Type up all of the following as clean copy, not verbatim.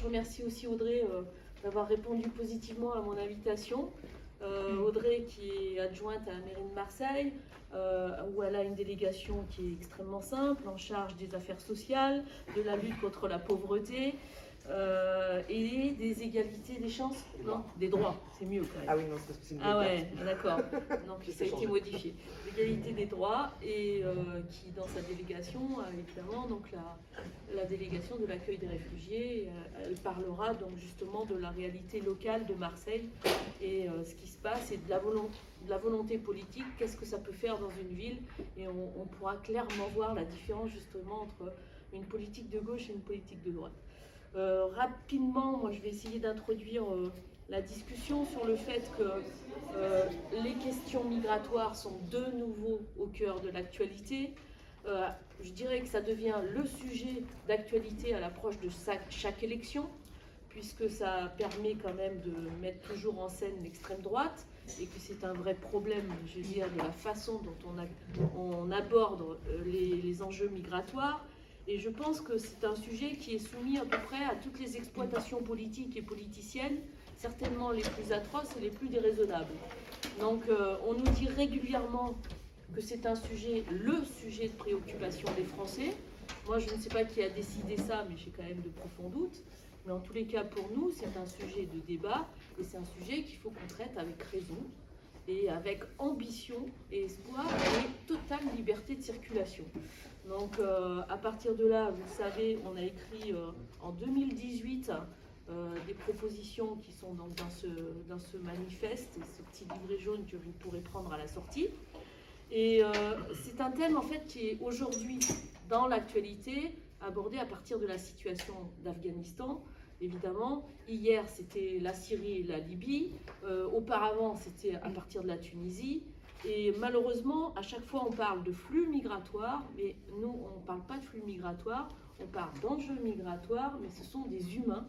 remercie aussi Audrey d'avoir répondu positivement à mon invitation. Audrey qui est adjointe à la mairie de Marseille, où elle a une délégation qui est extrêmement simple, en charge des affaires sociales, de la lutte contre la pauvreté et des égalités des chances, non, des droits, c'est mieux quand même. Ah oui, non, c'est parce que c'est une Ah ouais, d'accord. Donc ça a été changé. modifié. L'égalité des droits et qui dans sa délégation a évidemment donc la délégation de l'accueil des réfugiés. Elle parlera donc justement de la réalité locale de Marseille et ce qui se passe et de la volonté politique, qu'est-ce que ça peut faire dans une ville, et on pourra clairement voir la différence justement entre une politique de gauche et une politique de droite. Rapidement, moi je vais essayer d'introduire la discussion sur le fait que les questions migratoires sont de nouveau au cœur de l'actualité. Je dirais que ça devient le sujet d'actualité à l'approche de chaque élection, puisque ça permet quand même de mettre toujours en scène l'extrême droite, et que c'est un vrai problème, je veux dire, de la façon dont on aborde les enjeux migratoires. Et je pense que c'est un sujet qui est soumis à peu près à toutes les exploitations politiques et politiciennes, certainement les plus atroces et les plus déraisonnables. Donc on nous dit régulièrement que c'est un sujet, le sujet de préoccupation des Français. Moi je ne sais pas qui a décidé ça, mais j'ai quand même de profonds doutes. Mais en tous les cas pour nous c'est un sujet de débat, et c'est un sujet qu'il faut qu'on traite avec raison et avec ambition et espoir et totale liberté de circulation. Donc à partir de là, vous le savez, on a écrit en 2018 des propositions qui sont donc dans ce manifeste, ce petit livret jaune que vous pourrez prendre à la sortie. Et c'est un thème en fait qui est aujourd'hui dans l'actualité, abordé à partir de la situation d'Afghanistan. Évidemment, hier c'était la Syrie et la Libye, auparavant c'était à partir de la Tunisie. Et malheureusement, à chaque fois, on parle de flux migratoires, mais nous, on ne parle pas de flux migratoires, on parle d'enjeux migratoires, mais ce sont des humains.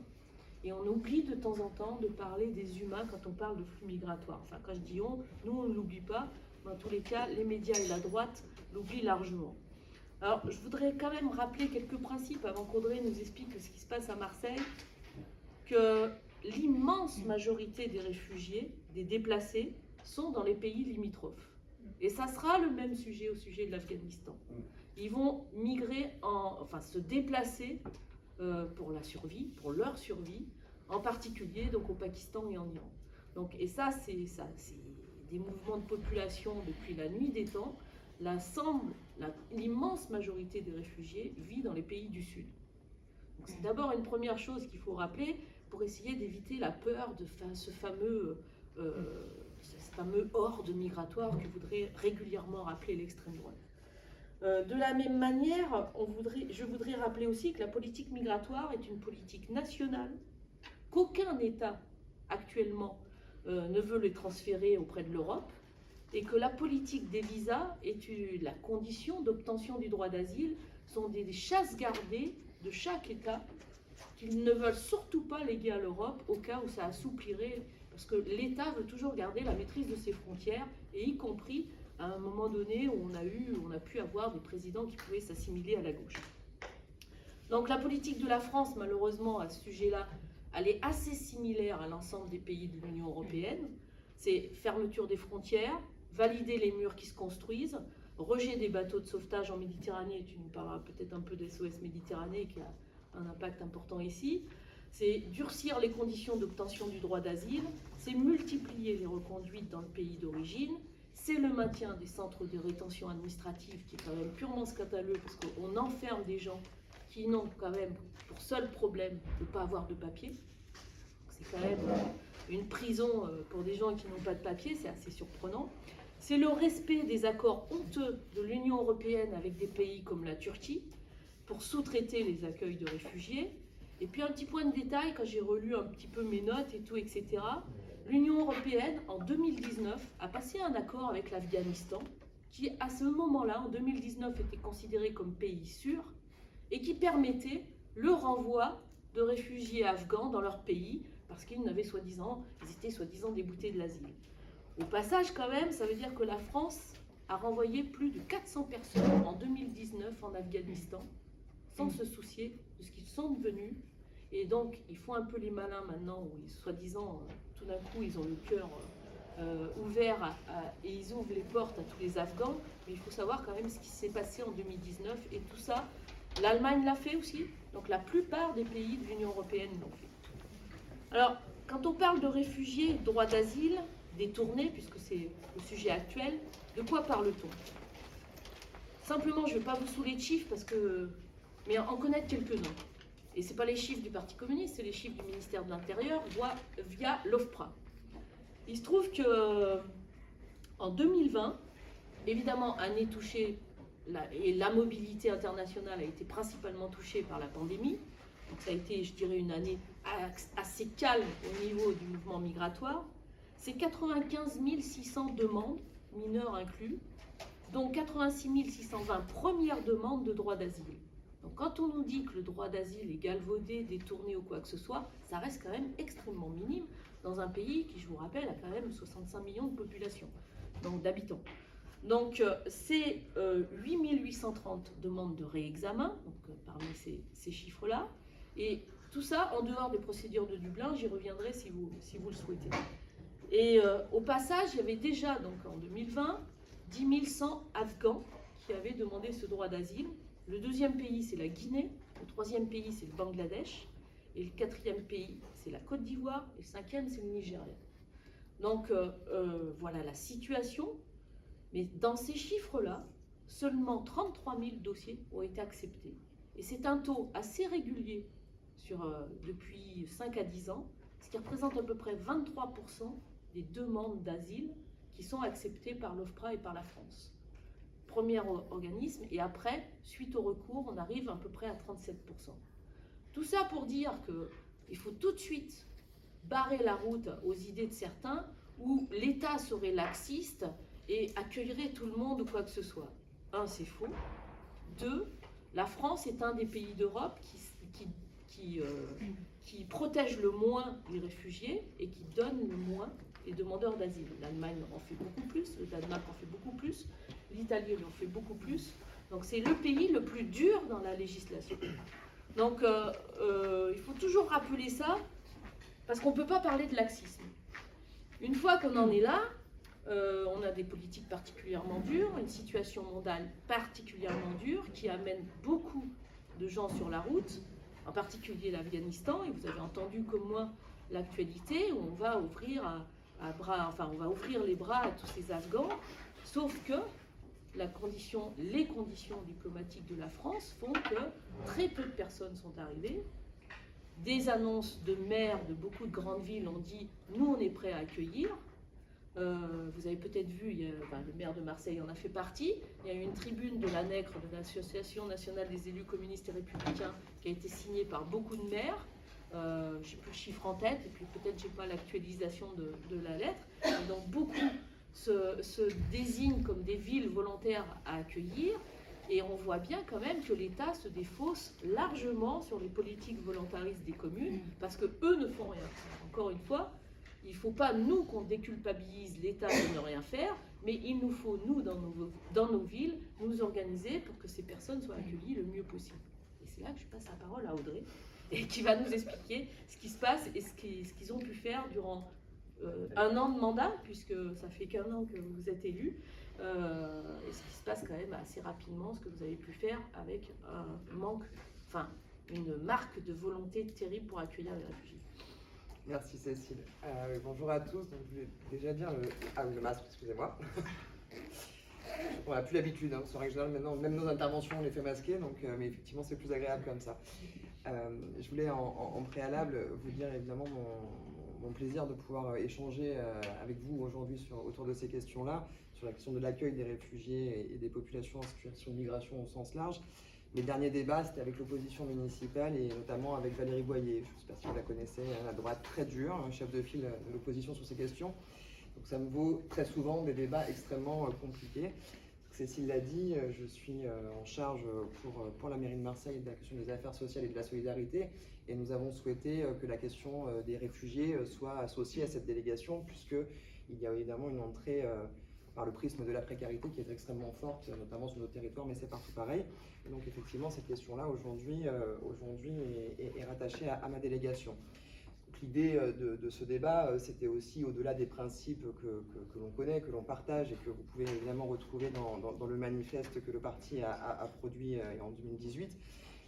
Et on oublie de temps en temps de parler des humains quand on parle de flux migratoires. Enfin, quand je dis on, nous, on ne l'oublie pas. Dans tous les cas, les médias et la droite l'oublient largement. Alors, je voudrais quand même rappeler quelques principes avant qu'Audrey nous explique ce qui se passe à Marseille, que l'immense majorité des réfugiés, des déplacés, sont dans les pays limitrophes. Et ça sera le même sujet au sujet de l'Afghanistan. Ils vont migrer, enfin se déplacer pour la survie, pour leur survie, en particulier donc au Pakistan et en Iran. Donc, et ça, c'est des mouvements de population depuis la nuit des temps. L'immense majorité des réfugiés vit dans les pays du Sud. C'est d'abord une première chose qu'il faut rappeler pour essayer d'éviter la peur de ce fameux horde migratoire que voudrait régulièrement rappeler l'extrême droite. De la même manière, je voudrais rappeler aussi que la politique migratoire est une politique nationale, qu'aucun État actuellement ne veut les transférer auprès de l'Europe, et que la politique des visas est la condition d'obtention du droit d'asile, sont des chasses gardées de chaque État qu'ils ne veulent surtout pas léguer à l'Europe au cas où ça assouplirait, parce que l'État veut toujours garder la maîtrise de ses frontières, et y compris à un moment donné où on a pu avoir des présidents qui pouvaient s'assimiler à la gauche. Donc la politique de la France, malheureusement, à ce sujet-là, elle est assez similaire à l'ensemble des pays de l'Union européenne. C'est fermeture des frontières, valider les murs qui se construisent, rejet des bateaux de sauvetage en Méditerranée, tu nous parleras peut-être un peu de SOS Méditerranée qui a un impact important ici, c'est durcir les conditions d'obtention du droit d'asile, c'est multiplier les reconduites dans le pays d'origine, c'est le maintien des centres de rétention administrative qui est quand même purement scandaleux parce qu'on enferme des gens qui n'ont quand même pour seul problème de ne pas avoir de papier. C'est quand même une prison pour des gens qui n'ont pas de papier, c'est assez surprenant. C'est le respect des accords honteux de l'Union européenne avec des pays comme la Turquie pour sous-traiter les accueils de réfugiés. Et puis un petit point de détail, quand j'ai relu un petit peu mes notes et tout, etc., l'Union européenne, en 2019, a passé un accord avec l'Afghanistan, qui à ce moment-là, en 2019, était considéré comme pays sûr, et qui permettait le renvoi de réfugiés afghans dans leur pays, parce qu'ils étaient soi-disant déboutés de l'asile. Au passage, quand même, ça veut dire que la France a renvoyé plus de 400 personnes en 2019 en Afghanistan, sans se soucier de ce qu'ils sont devenus Et donc, ils font un peu les malins maintenant, où soi-disant, tout d'un coup, ils ont le cœur ouvert et ils ouvrent les portes à tous les Afghans. Mais il faut savoir quand même ce qui s'est passé en 2019. Et tout ça, l'Allemagne l'a fait aussi. Donc, la plupart des pays de l'Union européenne l'ont fait. Alors, quand on parle de réfugiés, droit d'asile, détournés, puisque c'est le sujet actuel, de quoi parle-t-on? Simplement, je ne vais pas vous saouler de chiffres, mais en connaître quelques-uns. Et ce n'est pas les chiffres du Parti communiste, c'est les chiffres du ministère de l'Intérieur via l'OFPRA. Il se trouve qu'en 2020, évidemment, année touchée, et la mobilité internationale a été principalement touchée par la pandémie. Donc ça a été, je dirais, une année assez calme au niveau du mouvement migratoire. C'est 95 600 demandes, mineurs inclus, dont 86 620 premières demandes de droit d'asile. Donc quand on nous dit que le droit d'asile est galvaudé, détourné ou quoi que ce soit, ça reste quand même extrêmement minime dans un pays qui, je vous rappelle, a quand même 65 millions de population, donc d'habitants. Donc c'est 8 830 demandes de réexamen, donc parmi ces chiffres-là, et tout ça en dehors des procédures de Dublin, j'y reviendrai si vous le souhaitez. Et au passage, il y avait déjà, donc en 2020, 10 100 Afghans qui avaient demandé ce droit d'asile. Le deuxième pays, c'est la Guinée. Le troisième pays, c'est le Bangladesh. Et le quatrième pays, c'est la Côte d'Ivoire. Et le cinquième, c'est le Nigeria. Donc, voilà la situation. Mais dans ces chiffres-là, seulement 33 000 dossiers ont été acceptés. Et c'est un taux assez régulier depuis 5 à 10 ans, ce qui représente à peu près 23% des demandes d'asile qui sont acceptées par l'OFPRA et par la France. Premier organisme, et après, suite au recours, on arrive à peu près à 37%. Tout ça pour dire qu'il faut tout de suite barrer la route aux idées de certains où l'État serait laxiste et accueillerait tout le monde ou quoi que ce soit. Un, c'est faux. Deux, la France est un des pays d'Europe qui protège le moins les réfugiés et qui donne le moins les demandeurs d'asile. L'Allemagne en fait beaucoup plus, le Danemark en fait beaucoup plus, l'Italie en fait beaucoup plus. Donc c'est le pays le plus dur dans la législation. Donc il faut toujours rappeler ça, parce qu'on ne peut pas parler de laxisme. Une fois qu'on en est là, on a des politiques particulièrement dures, une situation mondiale particulièrement dure qui amène beaucoup de gens sur la route, en particulier l'Afghanistan, et vous avez entendu comme moi l'actualité, où on va ouvrir les bras à tous ces Afghans, sauf que les conditions diplomatiques de la France font que très peu de personnes sont arrivées. Des annonces de maires de beaucoup de grandes villes ont dit « nous on est prêts à accueillir ». Vous avez peut-être vu, le maire de Marseille en a fait partie. Il y a eu une tribune de l'ANECRE, de l'Association nationale des élus communistes et républicains, qui a été signée par beaucoup de maires. Je n'ai plus le chiffre en tête, et puis peut-être j'ai pas l'actualisation de la lettre. Et donc beaucoup se désignent comme des villes volontaires à accueillir. Et on voit bien quand même que l'État se défausse largement sur les politiques volontaristes des communes, parce qu'eux ne font rien. Encore une fois, il ne faut pas, nous, qu'on déculpabilise l'État de ne rien faire, mais il nous faut, nous, dans nos villes, nous organiser pour que ces personnes soient accueillies le mieux possible. Et c'est là que je passe la parole à Audrey, et qui va nous expliquer ce qui se passe et ce qu'ils ont pu faire durant un an de mandat, puisque ça fait qu'1 an que vous êtes élus, et ce qui se passe quand même assez rapidement, ce que vous avez pu faire avec une marque de volonté terrible pour accueillir les réfugiés. Merci Cécile. Bonjour à tous. Donc, je vais déjà dire le masque, excusez-moi. On n'a plus l'habitude, hein, en règle générale, maintenant, même nos interventions, on les fait masquer, donc, mais effectivement, c'est plus agréable comme ça. Je voulais en préalable vous dire évidemment mon plaisir de pouvoir échanger avec vous aujourd'hui autour de ces questions-là, sur la question de l'accueil des réfugiés et des populations en situation de migration au sens large. Les derniers débats, c'était avec l'opposition municipale et notamment avec Valérie Boyer. Je ne sais pas si vous la connaissez, à droite très dure, un chef de file de l'opposition sur ces questions. Donc ça me vaut très souvent des débats extrêmement compliqués. Cécile l'a dit, je suis en charge pour la mairie de Marseille de la question des affaires sociales et de la solidarité. Et nous avons souhaité que la question des réfugiés soit associée à cette délégation, puisqu'il y a évidemment une entrée par le prisme de la précarité qui est extrêmement forte, notamment sur nos territoires, mais c'est partout pareil. Et donc effectivement, cette question-là aujourd'hui est rattachée à ma délégation. L'idée de ce débat, c'était aussi au-delà des principes que l'on connaît, que l'on partage et que vous pouvez évidemment retrouver dans le manifeste que le parti a produit en 2018.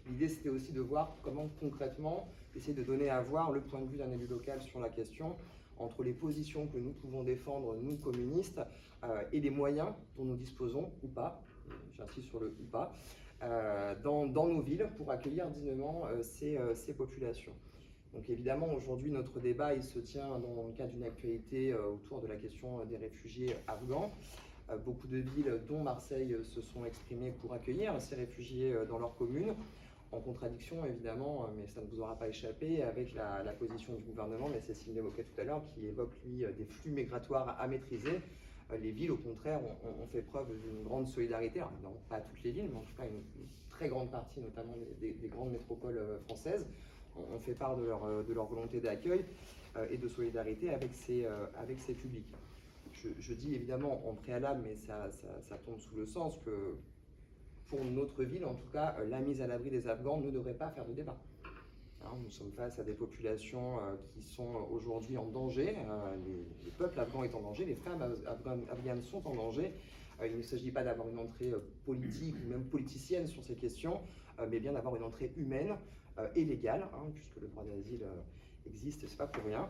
L'idée, c'était aussi de voir comment concrètement essayer de donner à voir le point de vue d'un élu local sur la question, entre les positions que nous pouvons défendre, nous communistes, et les moyens dont nous disposons, ou pas, j'insiste sur le ou pas, dans nos villes pour accueillir dignement ces populations. Donc évidemment, aujourd'hui, notre débat, il se tient dans le cadre d'une actualité autour de la question des réfugiés afghans. Beaucoup de villes, dont Marseille, se sont exprimées pour accueillir ces réfugiés dans leur commune, en contradiction évidemment, mais ça ne vous aura pas échappé, avec la position du gouvernement, mais Cécile l'évoquait tout à l'heure, qui évoque lui des flux migratoires à maîtriser. Les villes, au contraire, ont fait preuve d'une grande solidarité, alors non, pas toutes les villes, mais en tout cas une très grande partie, notamment des grandes métropoles françaises, ont fait part de leur volonté d'accueil et de solidarité avec ces publics. Je dis évidemment en préalable, mais ça tombe sous le sens que pour notre ville, en tout cas, la mise à l'abri des Afghans ne devrait pas faire de débat. Alors, nous sommes face à des populations qui sont aujourd'hui en danger, les peuples afghans sont en danger, les femmes afghanes sont en danger. Il ne s'agit pas d'avoir une entrée politique ou même politicienne sur ces questions, mais bien d'avoir une entrée humaine et légale, puisque le droit d'asile existe, c'est pas pour rien,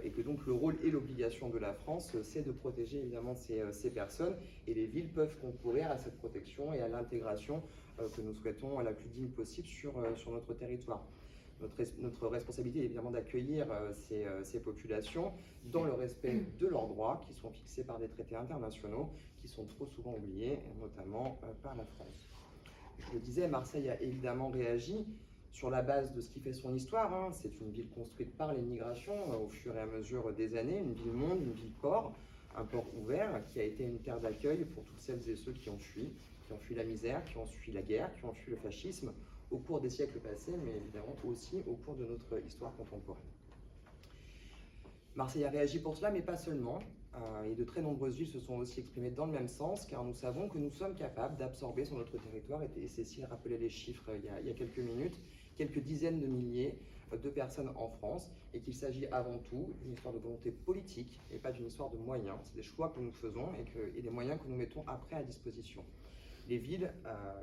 et que donc le rôle et l'obligation de la France, c'est de protéger évidemment ces personnes, et les villes peuvent concourir à cette protection et à l'intégration que nous souhaitons la plus digne possible sur notre territoire. Notre responsabilité est évidemment d'accueillir ces populations dans le respect de leurs droits qui sont fixés par des traités internationaux qui sont trop souvent oubliés, notamment par la France. Je le disais, Marseille a évidemment réagi sur la base de ce qui fait son histoire. C'est une ville construite par l'immigration au fur et à mesure des années, une ville monde, une ville port, un port ouvert qui a été une terre d'accueil pour toutes celles et ceux qui ont fui la misère, qui ont fui la guerre, qui ont fui le fascisme au cours des siècles passés, mais évidemment aussi au cours de notre histoire contemporaine. Marseille a réagi pour cela, mais pas seulement. Et de très nombreuses villes se sont aussi exprimées dans le même sens, car nous savons que nous sommes capables d'absorber sur notre territoire, et Cécile rappelait les chiffres il y a quelques minutes, quelques dizaines de milliers de personnes en France, et qu'il s'agit avant tout d'une histoire de volonté politique et pas d'une histoire de moyens. C'est des choix que nous faisons et des moyens que nous mettons après à disposition. Les villes,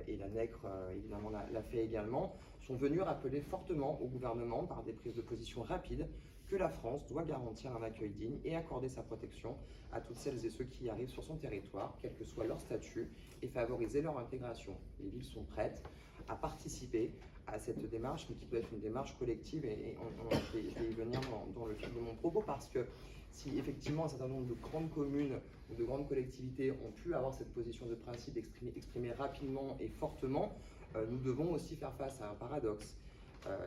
et la NECR évidemment l'a fait également, sont venues rappeler fortement au gouvernement par des prises de position rapides que la France doit garantir un accueil digne et accorder sa protection à toutes celles et ceux qui arrivent sur son territoire, quel que soit leur statut, et favoriser leur intégration. Les villes sont prêtes à participer à cette démarche, mais qui doit être une démarche collective, et je vais y venir dans le fil de mon propos, parce que si effectivement un certain nombre de grandes communes ou de grandes collectivités ont pu avoir cette position de principe exprimée rapidement et fortement, nous devons aussi faire face à un paradoxe.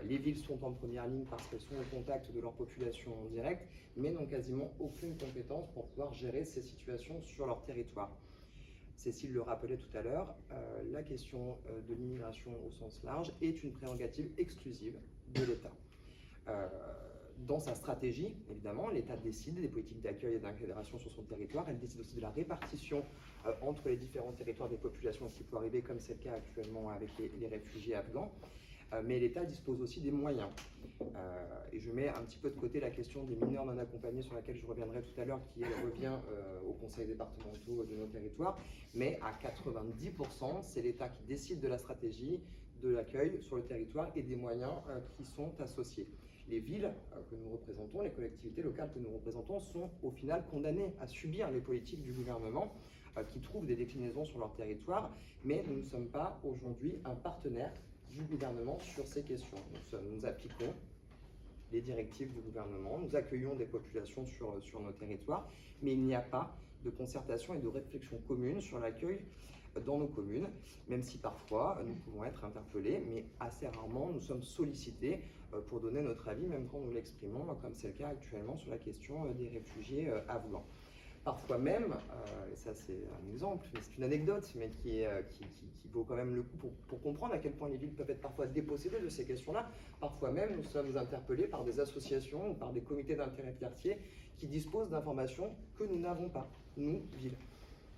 Les villes sont en première ligne parce qu'elles sont au contact de leur population en direct, mais n'ont quasiment aucune compétence pour pouvoir gérer ces situations sur leur territoire. Cécile le rappelait tout à l'heure, la question de l'immigration au sens large est une prérogative exclusive de l'État. Dans sa stratégie, évidemment, l'État décide des politiques d'accueil et d'intégration sur son territoire. Elle décide aussi de la répartition entre les différents territoires des populations qui peut arriver, comme c'est le cas actuellement avec les réfugiés afghans. Mais l'État dispose aussi des moyens. Et je mets un petit peu de côté la question des mineurs non accompagnés, sur laquelle je reviendrai tout à l'heure, qui revient aux conseils départementaux de nos territoires. Mais à 90%, c'est l'État qui décide de la stratégie, de l'accueil sur le territoire et des moyens qui sont associés. Les villes que nous représentons, les collectivités locales que nous représentons sont au final condamnées à subir les politiques du gouvernement qui trouvent des déclinaisons sur leur territoire, mais nous ne sommes pas aujourd'hui un partenaire du gouvernement sur ces questions. Nous appliquons les directives du gouvernement, nous accueillons des populations sur nos territoires, mais il n'y a pas de concertation et de réflexion commune sur l'accueil dans nos communes, même si parfois nous pouvons être interpellés, mais assez rarement nous sommes sollicités pour donner notre avis, même quand nous l'exprimons, comme c'est le cas actuellement sur la question des réfugiés afghans. Parfois même, et ça c'est un exemple, mais c'est une anecdote, mais qui vaut quand même le coup pour comprendre à quel point les villes peuvent être parfois dépossédées de ces questions-là. Parfois même, nous sommes interpellés par des associations ou par des comités d'intérêt de quartier qui disposent d'informations que nous n'avons pas, nous, villes.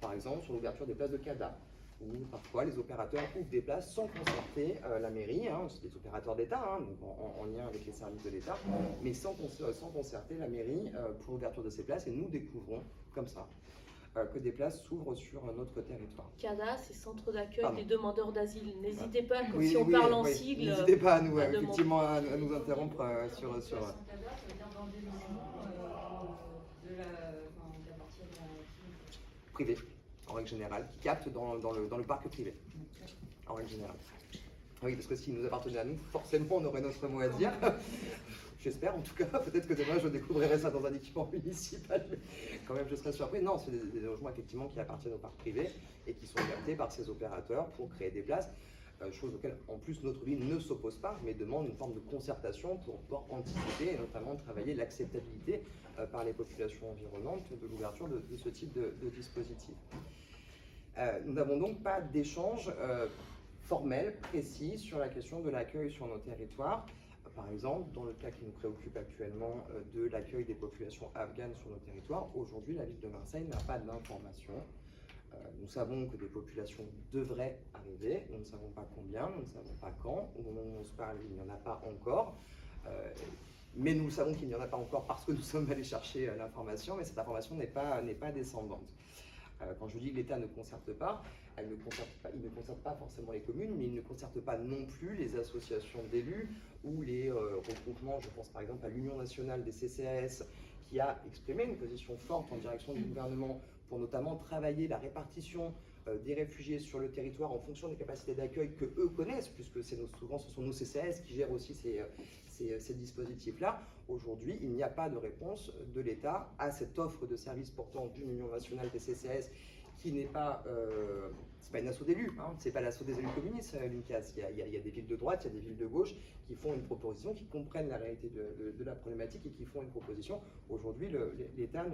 par exemple sur l'ouverture des places de CADA, où parfois les opérateurs ouvrent des places sans concerter la mairie, c'est des opérateurs d'État, donc en lien avec les services de l'État, mais sans concerter la mairie pour l'ouverture de ces places, et nous découvrons comme ça que des places s'ouvrent sur notre territoire. CADA, c'est Centre d'accueil des demandeurs d'asile. N'hésitez pas, oui, si on parle en sigle. N'hésitez pas à nous, effectivement, à nous interrompre sur. CADA, ça veut dire dans des logements privé, en règle générale, qui captent dans le parc privé, en règle générale. Oui, parce que s'il nous appartenait à nous, forcément, on aurait notre mot à dire. J'espère, en tout cas. Peut-être que demain, je découvrirai ça dans un équipement municipal, mais quand même, je serais surpris. Non, c'est des logements, effectivement, qui appartiennent au parc privé et qui sont captés par ces opérateurs pour créer des places, chose auxquelles, en plus, notre ville ne s'oppose pas, mais demande une forme de concertation pour pouvoir anticiper et notamment travailler l'acceptabilité par les populations environnantes de l'ouverture de ce type de dispositif. Nous n'avons donc pas d'échange formel, précis, sur la question de l'accueil sur nos territoires. Par exemple, dans le cas qui nous préoccupe actuellement de l'accueil des populations afghanes sur nos territoires, aujourd'hui, la ville de Marseille n'a pas d'information. Nous savons que des populations devraient arriver, nous ne savons pas combien, nous ne savons pas quand. Au moment où on se parle, il n'y en a pas encore. Mais nous savons qu'il n'y en a pas encore parce que nous sommes allés chercher l'information, mais cette information n'est pas descendante. Quand je dis que l'État ne concerte pas, il ne concerte pas forcément les communes, mais il ne concerte pas non plus les associations d'élus ou les regroupements. Je pense par exemple à l'Union nationale des CCAS qui a exprimé une position forte en direction du gouvernement pour notamment travailler la répartition des réfugiés sur le territoire en fonction des capacités d'accueil que eux connaissent, puisque souvent ce sont nos CCAS qui gèrent aussi ces dispositifs-là. Aujourd'hui, il n'y a pas de réponse de l'État à cette offre de services portant d'une Union nationale des CCAS qui n'est pas, c'est pas une asso d'élus, c'est pas l'asso des élus communistes, l'UNCAS. Il y a des villes de droite, il y a des villes de gauche qui font une proposition, qui comprennent la réalité de la problématique et qui font une proposition. Aujourd'hui, l'État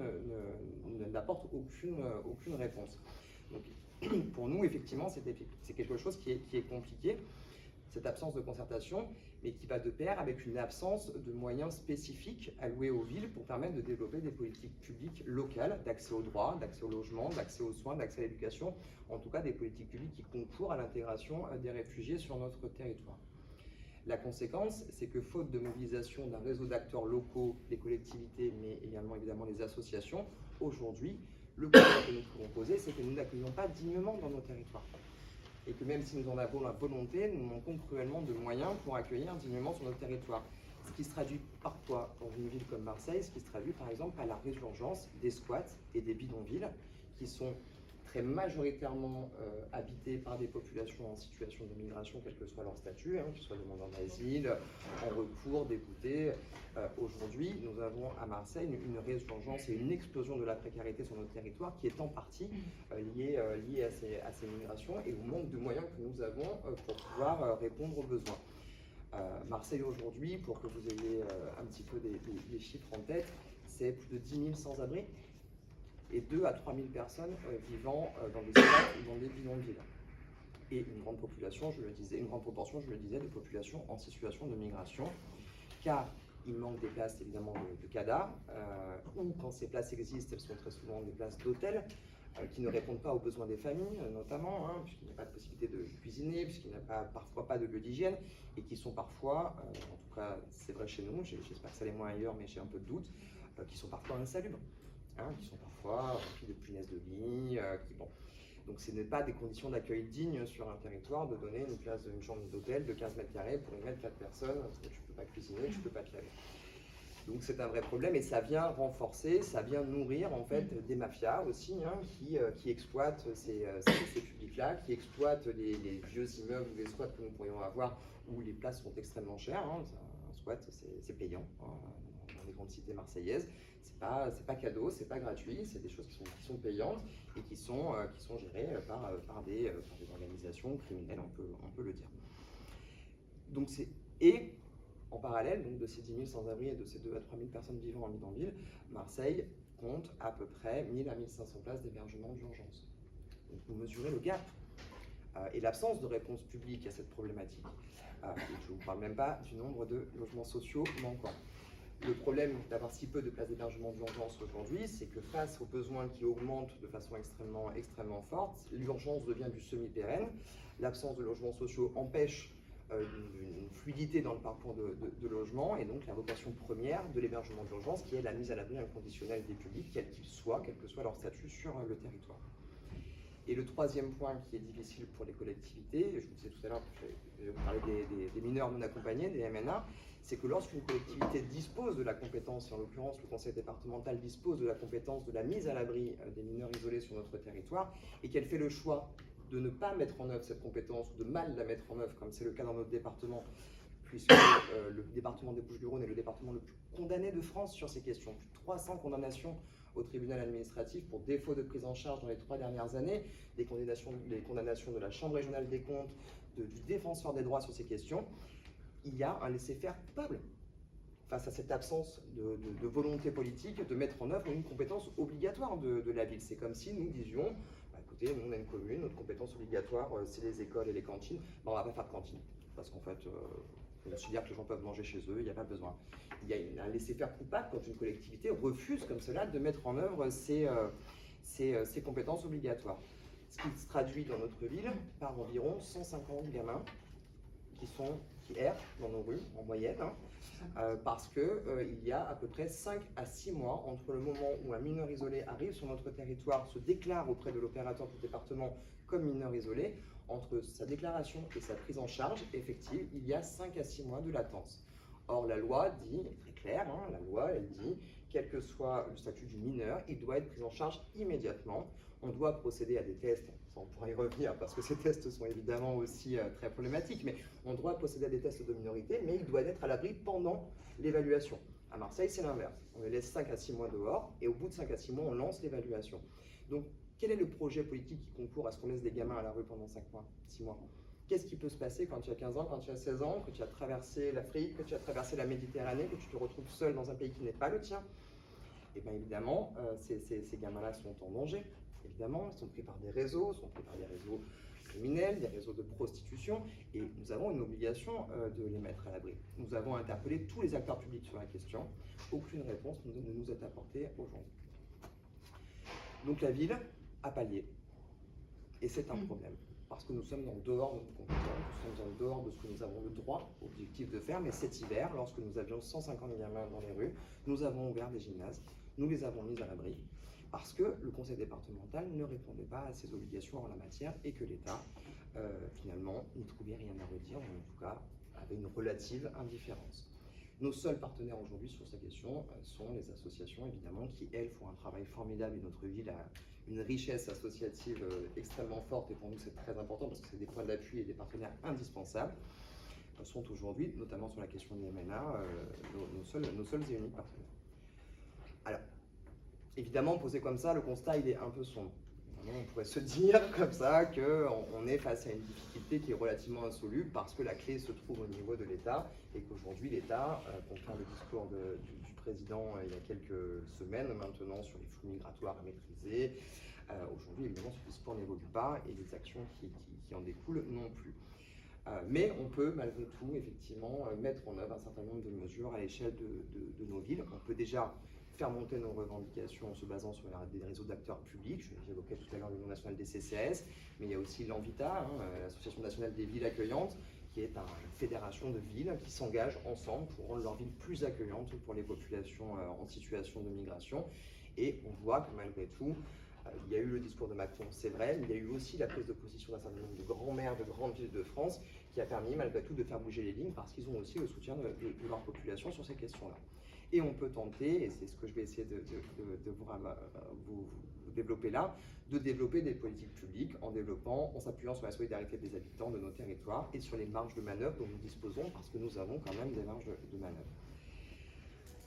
n'apporte aucune réponse. Donc, pour nous, effectivement, c'est quelque chose qui est compliqué, cette absence de concertation, mais qui va de pair avec une absence de moyens spécifiques alloués aux villes pour permettre de développer des politiques publiques locales d'accès aux droits, d'accès au logement, d'accès aux soins, d'accès à l'éducation, en tout cas des politiques publiques qui concourent à l'intégration des réfugiés sur notre territoire. La conséquence, c'est que faute de mobilisation d'un réseau d'acteurs locaux, les collectivités, mais également évidemment les associations, aujourd'hui, le constat que nous pouvons poser, c'est que nous n'accueillons pas dignement dans nos territoires. Et que même si nous en avons la volonté, nous manquons cruellement de moyens pour accueillir dignement sur notre territoire. Ce qui se traduit parfois dans une ville comme Marseille, ce qui se traduit par exemple par la résurgence des squats et des bidonvilles qui sont très majoritairement habités par des populations en situation de migration, quel que soit leur statut, qu'ils soient demandeurs d'asile, en recours, déboutés. Aujourd'hui, nous avons à Marseille une résurgence et une explosion de la précarité sur notre territoire qui est en partie liée à ces migrations et au manque de moyens que nous avons pour pouvoir répondre aux besoins. Marseille aujourd'hui, pour que vous ayez un petit peu des chiffres en tête, c'est plus de 10 000 sans-abri et 2 à 3 000 personnes vivant dans des squats ou dans des bidonvilles. Et une grande population, une grande proportion, je le disais, de populations en situation de migration, car il manque des places évidemment de CADA, ou quand ces places existent, elles sont très souvent des places d'hôtel, qui ne répondent pas aux besoins des familles, notamment, puisqu'il n'y a pas de possibilité de cuisiner, puisqu'il n'y a parfois pas de lieu d'hygiène, et qui sont parfois, en tout cas c'est vrai chez nous, j'espère que ça l'est moins ailleurs, mais j'ai un peu de doute, qui sont parfois insalubres, qui sont parfois remplis de punaises de lit, Donc ce n'est pas des conditions d'accueil dignes sur un territoire de donner une chambre d'hôtel de 15 mètres carrés pour y mettre 4 personnes, parce que tu ne peux pas cuisiner, tu ne peux pas te laver. Donc c'est un vrai problème et ça vient renforcer, ça vient nourrir en fait des mafias aussi qui exploitent ces publics-là, qui exploitent les vieux immeubles ou les squats que nous pourrions avoir où les places sont extrêmement chères. Un squat c'est payant dans les grandes cités marseillaises. C'est pas cadeau, c'est pas gratuit, c'est des choses qui sont payantes et qui sont gérées par des organisations criminelles, on peut le dire. Donc en parallèle donc, de ces 10 000 sans-abri et de ces 2 à 3 000 personnes vivant en bidonville, Marseille compte à peu près 1 000 à 1 500 places d'hébergement d'urgence. Donc vous mesurez le gap et l'absence de réponse publique à cette problématique. Et je ne vous parle même pas du nombre de logements sociaux manquants. Le problème d'avoir si peu de places d'hébergement d'urgence aujourd'hui, c'est que face aux besoins qui augmentent de façon extrêmement forte, l'urgence devient du semi-pérenne. L'absence de logements sociaux empêche une fluidité dans le parcours de logement, et donc la vocation première de l'hébergement d'urgence, qui est la mise à l'abri inconditionnelle des publics, quels qu'ils soient, quel que soit leur statut sur le territoire. Et le troisième point qui est difficile pour les collectivités, je vous disais tout à l'heure, je vais vous parler des mineurs non accompagnés, des MNA, c'est que lorsqu'une collectivité dispose de la compétence, et en l'occurrence le conseil départemental dispose de la compétence de la mise à l'abri des mineurs isolés sur notre territoire, et qu'elle fait le choix de ne pas mettre en œuvre cette compétence, ou de mal la mettre en œuvre, comme c'est le cas dans notre département, puisque le département des Bouches-du-Rhône est le département le plus condamné de France sur ces questions. Plus de 300 condamnations au tribunal administratif pour défaut de prise en charge dans les 3 dernières années, des condamnations de la Chambre régionale des comptes, du défenseur des droits sur ces questions. Il y a un laisser-faire coupable face à cette absence de volonté politique de mettre en œuvre une compétence obligatoire de la ville. C'est comme si nous disions, bah, écoutez, nous on a une commune, notre compétence obligatoire c'est les écoles et les cantines, bah, on ne va pas faire de cantine, parce qu'en fait, on considère que les gens peuvent manger chez eux, il n'y a pas besoin. Il y a un laisser-faire coupable quand une collectivité refuse comme cela de mettre en œuvre ses compétences obligatoires. Ce qui se traduit dans notre ville par environ 150 gamins qui errent dans nos rues en moyenne, parce qu'il y a à peu près 5 à 6 mois entre le moment où un mineur isolé arrive sur notre territoire, se déclare auprès de l'opérateur du département comme mineur isolé, entre sa déclaration et sa prise en charge effective, il y a 5 à 6 mois de latence. Or, la loi dit, elle est très claire, la loi, elle dit, quel que soit le statut du mineur, il doit être pris en charge immédiatement. On doit procéder à des tests, on pourra y revenir parce que ces tests sont évidemment aussi très problématiques, mais on doit procéder à des tests de minorité, mais il doit être à l'abri pendant l'évaluation. À Marseille, c'est l'inverse. On les laisse 5 à 6 mois dehors, et au bout de 5 à 6 mois, on lance l'évaluation. Donc, quel est le projet politique qui concourt à ce qu'on laisse des gamins à la rue pendant 5 mois, 6 mois? Qu'est-ce qui peut se passer quand tu as 15 ans, quand tu as 16 ans, que tu as traversé l'Afrique, que tu as traversé la Méditerranée, que tu te retrouves seul dans un pays qui n'est pas le tien? Et bien évidemment, ces gamins-là sont en danger. Évidemment, ils sont pris par des réseaux, criminels, des réseaux de prostitution, et nous avons une obligation de les mettre à l'abri. Nous avons interpellé tous les acteurs publics sur la question. Aucune réponse ne nous est apportée aujourd'hui. Donc la ville a pallié, et c'est un problème. Parce que nous sommes en dehors de nos compétences, nous sommes en dehors de ce que nous avons le droit objectif de faire, mais cet hiver, lorsque nous avions 150 gamins dans les rues, nous avons ouvert des gymnases, nous les avons mis à l'abri, parce que le conseil départemental ne répondait pas à ses obligations en la matière, et que l'État, finalement, n'y trouvait rien à redire, ou en tout cas, avait une relative indifférence. Nos seuls partenaires aujourd'hui sur ces questions sont les associations, évidemment, qui, elles, font un travail formidable, et notre ville a une richesse associative extrêmement forte, et pour nous c'est très important parce que c'est des points d'appui et des partenaires indispensables, sont aujourd'hui, notamment sur la question des MNA, nos seuls et uniques partenaires. Alors, évidemment, posé comme ça, le constat il est un peu sombre. On pourrait se dire comme ça qu'on est face à une difficulté qui est relativement insoluble parce que la clé se trouve au niveau de l'État, et qu'aujourd'hui l'État, contrairement au discours du président il y a quelques semaines maintenant sur les flux migratoires à maîtriser, aujourd'hui évidemment ce discours n'évolue pas, et les actions qui en découlent non plus. Mais on peut malgré tout effectivement mettre en œuvre un certain nombre de mesures à l'échelle de nos villes. On peut déjà faire monter nos revendications en se basant sur des réseaux d'acteurs publics. J'évoquais tout à l'heure l'Union nationale des CCAS, mais il y a aussi l'ANVITA, l'Association nationale des villes accueillantes, qui est une fédération de villes qui s'engagent ensemble pour rendre leurs villes plus accueillantes pour les populations en situation de migration. Et on voit que malgré tout, il y a eu le discours de Macron, c'est vrai, mais il y a eu aussi la prise de position d'un certain nombre de grands maires de grandes villes de France qui a permis malgré tout de faire bouger les lignes parce qu'ils ont aussi le soutien de leur population sur ces questions-là. Et on peut tenter, et c'est ce que je vais essayer de vous développer là, de développer des politiques publiques en s'appuyant sur la solidarité des habitants de nos territoires et sur les marges de manœuvre dont nous disposons, parce que nous avons quand même des marges de manœuvre.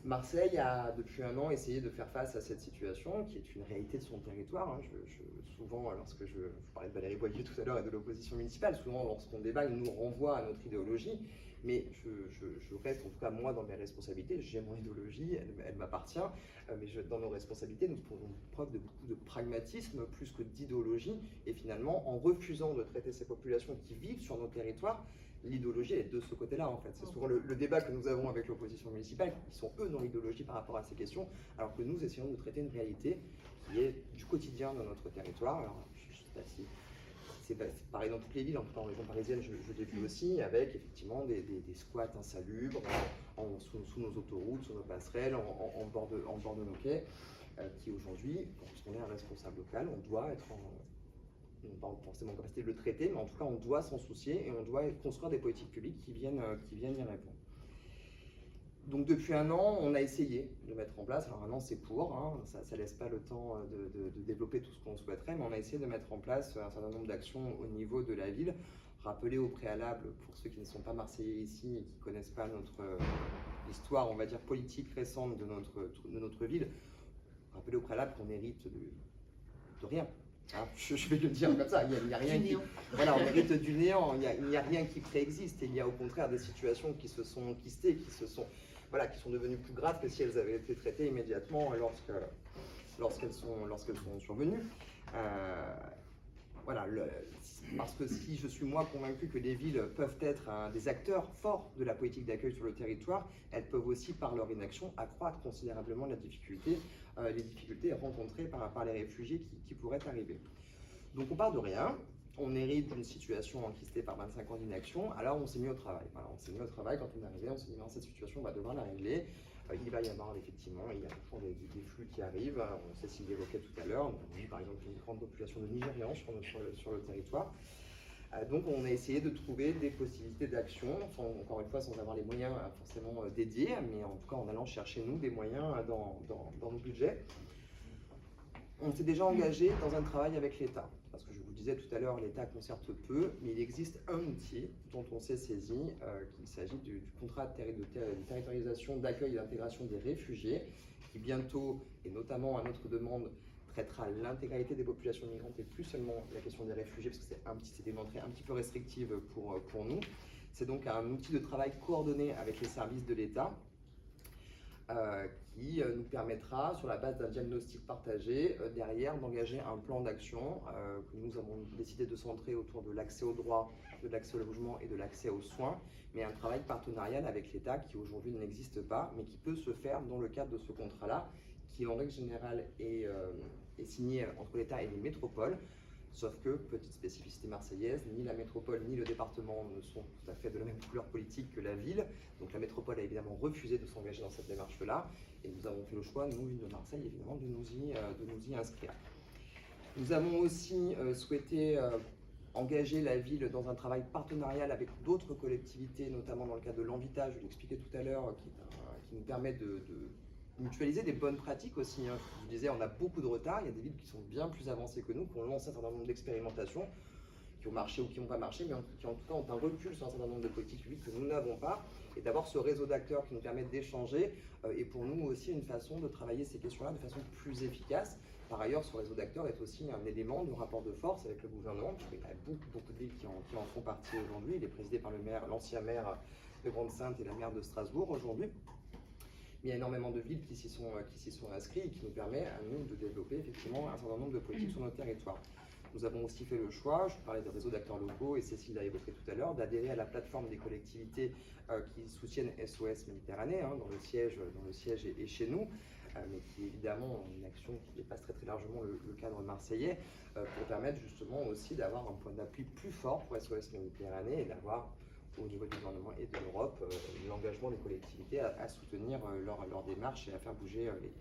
Marseille a depuis 1 an essayé de faire face à cette situation qui est une réalité de son territoire. Souvent, lorsque je parlais de Valérie Boyer tout à l'heure et de l'opposition municipale, souvent lorsqu'on débat, il nous renvoie à notre idéologie. mais je reste, en tout cas moi, dans mes responsabilités. J'ai mon idéologie, elle m'appartient, mais dans nos responsabilités, nous faisons preuve de beaucoup de pragmatisme plus que d'idéologie, et finalement, en refusant de traiter ces populations qui vivent sur nos territoires, l'idéologie est de ce côté-là en fait. C'est souvent le débat que nous avons avec l'opposition municipale, qui sont eux dans l'idéologie par rapport à ces questions, alors que nous essayons de traiter une réalité qui est du quotidien de notre territoire. Alors, je ne sais pas si c'est pareil dans toutes les villes, en tout cas en région parisienne, je l'ai vu aussi, avec effectivement des squats insalubres sous nos autoroutes, sous nos passerelles, en bord de nos quais, qui aujourd'hui, lorsqu'on est un responsable local, on doit être on n'a pas forcément en capacité de le traiter, mais en tout cas on doit s'en soucier et on doit construire des politiques publiques qui viennent y répondre. Donc depuis un an, on a essayé de mettre en place, alors un an c'est court, hein, ça ne laisse pas le temps de développer tout ce qu'on souhaiterait, mais on a essayé de mettre en place un certain nombre d'actions au niveau de la ville. Rappeler au préalable, pour ceux qui ne sont pas marseillais ici et qui ne connaissent pas l'histoire, on va dire, politique récente de notre ville, rappeler au préalable qu'on hérite de rien. Hein, je vais le dire comme ça, il n'y a rien qui... Voilà, on hérite du néant, il n'y a rien qui préexiste, et il y a au contraire des situations qui se sont enquistées, qui sont devenues plus graves que si elles avaient été traitées immédiatement lorsqu'elles sont survenues. Voilà, parce que si je suis moi convaincu que les villes peuvent être des acteurs forts de la politique d'accueil sur le territoire, elles peuvent aussi, par leur inaction, accroître considérablement les difficultés rencontrées par les réfugiés qui pourraient arriver. Donc on part de rien, on hérite d'une situation enquistée par 25 ans d'inaction, alors on s'est mis au travail. Voilà, on s'est mis au travail quand on est arrivé, on s'est dit dans cette situation, on va devoir la régler. Il va y avoir effectivement, il y a toujours des flux qui arrivent, on sait s'il l'évoquait tout à l'heure, on a vu par exemple une grande population de Nigérians sur le territoire. Donc on a essayé de trouver des possibilités d'action, encore une fois sans avoir les moyens forcément dédiés, mais en tout cas en allant chercher nous des moyens dans nos budgets. On s'est déjà engagé dans un travail avec l'État, parce que je vous disais tout à l'heure, l'État concerte peu, mais il existe un outil dont on s'est saisi, qu'il s'agit du contrat de territorialisation, d'accueil et d'intégration des réfugiés, qui bientôt, et notamment à notre demande, traitera l'intégralité des populations migrantes et plus seulement la question des réfugiés, parce que c'est démontré un petit peu restrictive pour nous. C'est donc un outil de travail coordonné avec les services de l'État, qui nous permettra, sur la base d'un diagnostic partagé, derrière d'engager un plan d'action que nous avons décidé de centrer autour de l'accès au droit, de l'accès au logement et de l'accès aux soins, mais un travail partenarial avec l'État qui aujourd'hui n'existe pas, mais qui peut se faire dans le cadre de ce contrat-là, qui en règle générale est signé entre l'État et les métropoles. Sauf que, petite spécificité marseillaise, ni la métropole ni le département ne sont tout à fait de la même couleur politique que la ville. Donc la métropole a évidemment refusé de s'engager dans cette démarche-là. Et nous avons fait le choix, nous, ville de Marseille, évidemment, de nous y inscrire. Nous avons aussi souhaité engager la ville dans un travail partenarial avec d'autres collectivités, notamment dans le cadre de l'Envitage, je l'expliquais tout à l'heure, qui nous permet de mutualiser des bonnes pratiques aussi. Hein. Je vous disais, on a beaucoup de retard. Il y a des villes qui sont bien plus avancées que nous, qui ont lancé un certain nombre d'expérimentations, qui ont marché ou qui n'ont pas marché, mais qui en tout cas ont un recul sur un certain nombre de politiques publiques que nous n'avons pas. Et d'avoir ce réseau d'acteurs qui nous permet d'échanger est pour nous aussi une façon de travailler ces questions-là de façon plus efficace. Par ailleurs, ce réseau d'acteurs est aussi un élément de rapport de force avec le gouvernement. Il y a beaucoup de villes qui en font partie aujourd'hui. Il est présidé par l'ancien maire de Grande-Synthe et la maire de Strasbourg aujourd'hui. Mais il y a énormément de villes qui s'y sont inscrites et qui nous permet à nous de développer effectivement un certain nombre de politiques sur notre territoire. Nous avons aussi fait le choix, je parlais des réseaux d'acteurs locaux et Cécile l'a évoqué tout à l'heure, d'adhérer à la plateforme des collectivités qui soutiennent SOS Méditerranée, hein, dont le siège est chez nous, mais qui est évidemment une action qui dépasse très largement le cadre marseillais, pour permettre justement aussi d'avoir un point d'appui plus fort pour SOS Méditerranée et d'avoir au niveau du gouvernement et de l'Europe, l'engagement des collectivités à soutenir leur démarche et à faire bouger les lignes.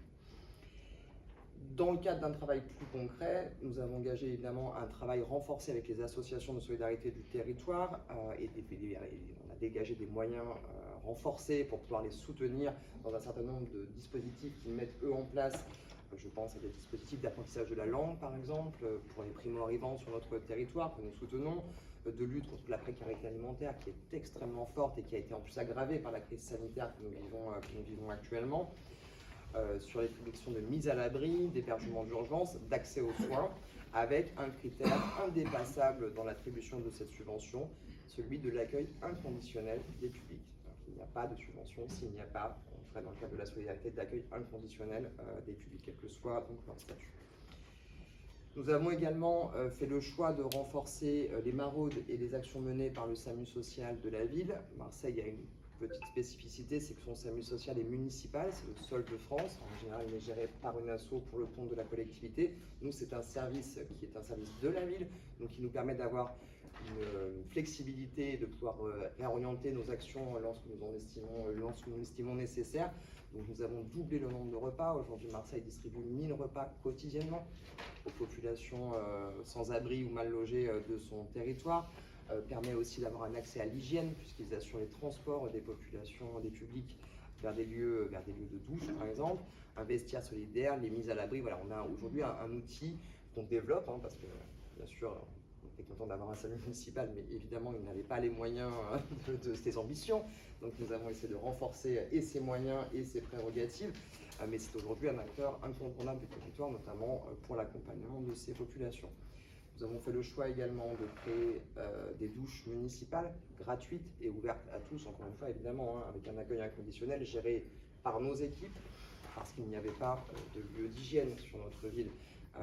Dans le cadre d'un travail plus concret, nous avons engagé évidemment un travail renforcé avec les associations de solidarité du territoire et on a dégagé des moyens renforcés pour pouvoir les soutenir dans un certain nombre de dispositifs qu'ils mettent eux en place. Je pense à des dispositifs d'apprentissage de la langue, par exemple, pour les primo-arrivants sur notre territoire que nous soutenons, de lutte contre la précarité alimentaire qui est extrêmement forte et qui a été en plus aggravée par la crise sanitaire que nous vivons actuellement, sur les questions de mise à l'abri, d'hébergement d'urgence, d'accès aux soins, avec un critère indépassable dans l'attribution de cette subvention, celui de l'accueil inconditionnel des publics. Donc, il n'y a pas de subvention s'il n'y a pas, on ferait dans le cadre de la solidarité, d'accueil inconditionnel des publics, quel que soit donc leur statut. Nous avons également fait le choix de renforcer les maraudes et les actions menées par le SAMU social de la ville. Marseille a une petite spécificité, c'est que son SAMU social est municipal, c'est le seul de France. En général, il est géré par une asso pour le compte de la collectivité. Nous, c'est un service qui est un service de la ville, donc qui nous permet d'avoir une flexibilité, de pouvoir réorienter nos actions lorsque nous l'estimons nécessaire. Donc nous avons doublé le nombre de repas. Aujourd'hui, Marseille distribue 1000 repas quotidiennement aux populations sans abri ou mal logées de son territoire. Permet aussi d'avoir un accès à l'hygiène, puisqu'ils assurent les transports des populations, des publics vers des lieux de douche, par exemple. Un vestiaire solidaire, les mises à l'abri. Voilà, on a aujourd'hui un outil qu'on développe, parce que, bien sûr, on est content d'avoir un SAMU municipal, mais évidemment, il n'avait pas les moyens de ses ambitions. Donc, nous avons essayé de renforcer et ses moyens et ses prérogatives. Mais c'est aujourd'hui un acteur incontournable du territoire, notamment pour l'accompagnement de ces populations. Nous avons fait le choix également de créer des douches municipales gratuites et ouvertes à tous, encore une fois évidemment, avec un accueil inconditionnel géré par nos équipes, parce qu'il n'y avait pas de lieu d'hygiène sur notre ville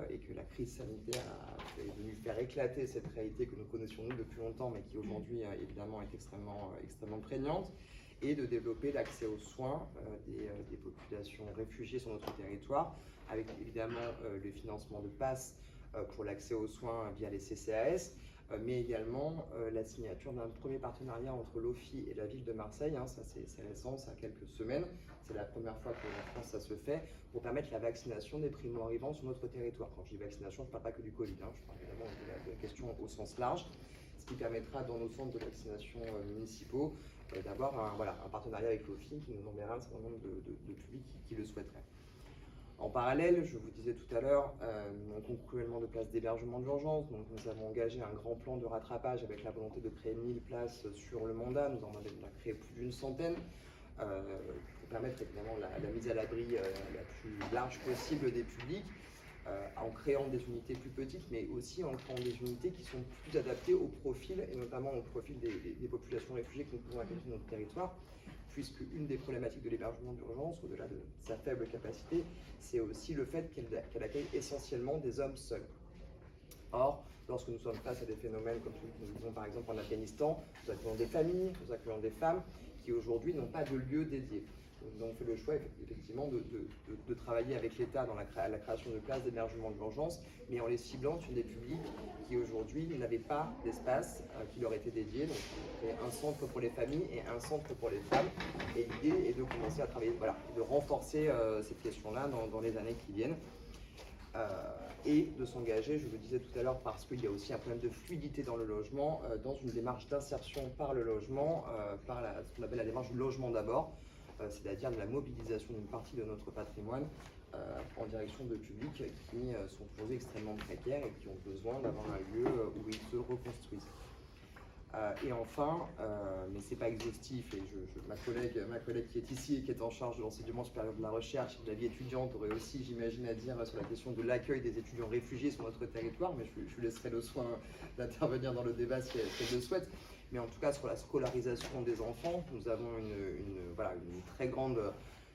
et que la crise sanitaire est venue faire éclater cette réalité que nous connaissions nous depuis longtemps, mais qui aujourd'hui évidemment est extrêmement prégnante, et de développer l'accès aux soins des populations réfugiées sur notre territoire, avec évidemment le financement de passes pour l'accès aux soins via les CCAS, mais également la signature d'un premier partenariat entre l'OFI et la ville de Marseille. Ça c'est récent, ça a quelques semaines. C'est la première fois que en France ça se fait, pour permettre la vaccination des primo-arrivants sur notre territoire. Quand je dis vaccination, je ne parle pas que du Covid, je parle évidemment de la question au sens large, ce qui permettra dans nos centres de vaccination municipaux d'avoir un partenariat avec l'OFI qui nous enverra un certain nombre de publics qui le souhaiteraient. En parallèle, je vous disais tout à l'heure, on compte cruellement de places d'hébergement d'urgence. Donc nous avons engagé un grand plan de rattrapage avec la volonté de créer 1000 places sur le mandat. Nous en avons créé plus d'une centaine pour permettre évidemment la mise à l'abri la plus large possible des publics, en créant des unités plus petites, mais aussi en créant des unités qui sont plus adaptées au profil, et notamment au profil des populations réfugiées que nous pouvons accueillir sur notre territoire, puisque une des problématiques de l'hébergement d'urgence, au-delà de sa faible capacité, c'est aussi le fait qu'elle accueille essentiellement des hommes seuls. Or, lorsque nous sommes face à des phénomènes comme celui que nous vivons par exemple en Afghanistan, nous accueillons des familles, nous accueillons des femmes qui aujourd'hui n'ont pas de lieu dédié. Nous avons fait le choix effectivement de travailler avec l'État dans la création de places d'hébergement d'urgence, mais en les ciblant sur des publics qui aujourd'hui n'avaient pas d'espace qui leur était dédié. Donc on crée un centre pour les familles et un centre pour les femmes. Et l'idée est de commencer à travailler, de renforcer cette question-là dans les années qui viennent. Et de s'engager, je le disais tout à l'heure, parce qu'il y a aussi un problème de fluidité dans le logement, dans une démarche d'insertion par le logement, par ce qu'on appelle la démarche du logement d'abord, c'est-à-dire de la mobilisation d'une partie de notre patrimoine en direction de publics qui sont aujourd'hui extrêmement précaires et qui ont besoin d'avoir un lieu où ils se reconstruisent. Et enfin, mais ce n'est pas exhaustif, et ma collègue qui est ici et qui est en charge de l'enseignement supérieur de la recherche et de la vie étudiante aurait aussi, j'imagine, à dire sur la question de l'accueil des étudiants réfugiés sur notre territoire, mais je lui laisserai le soin d'intervenir dans le débat si elle le souhaite. Mais en tout cas, sur la scolarisation des enfants, nous avons une très grande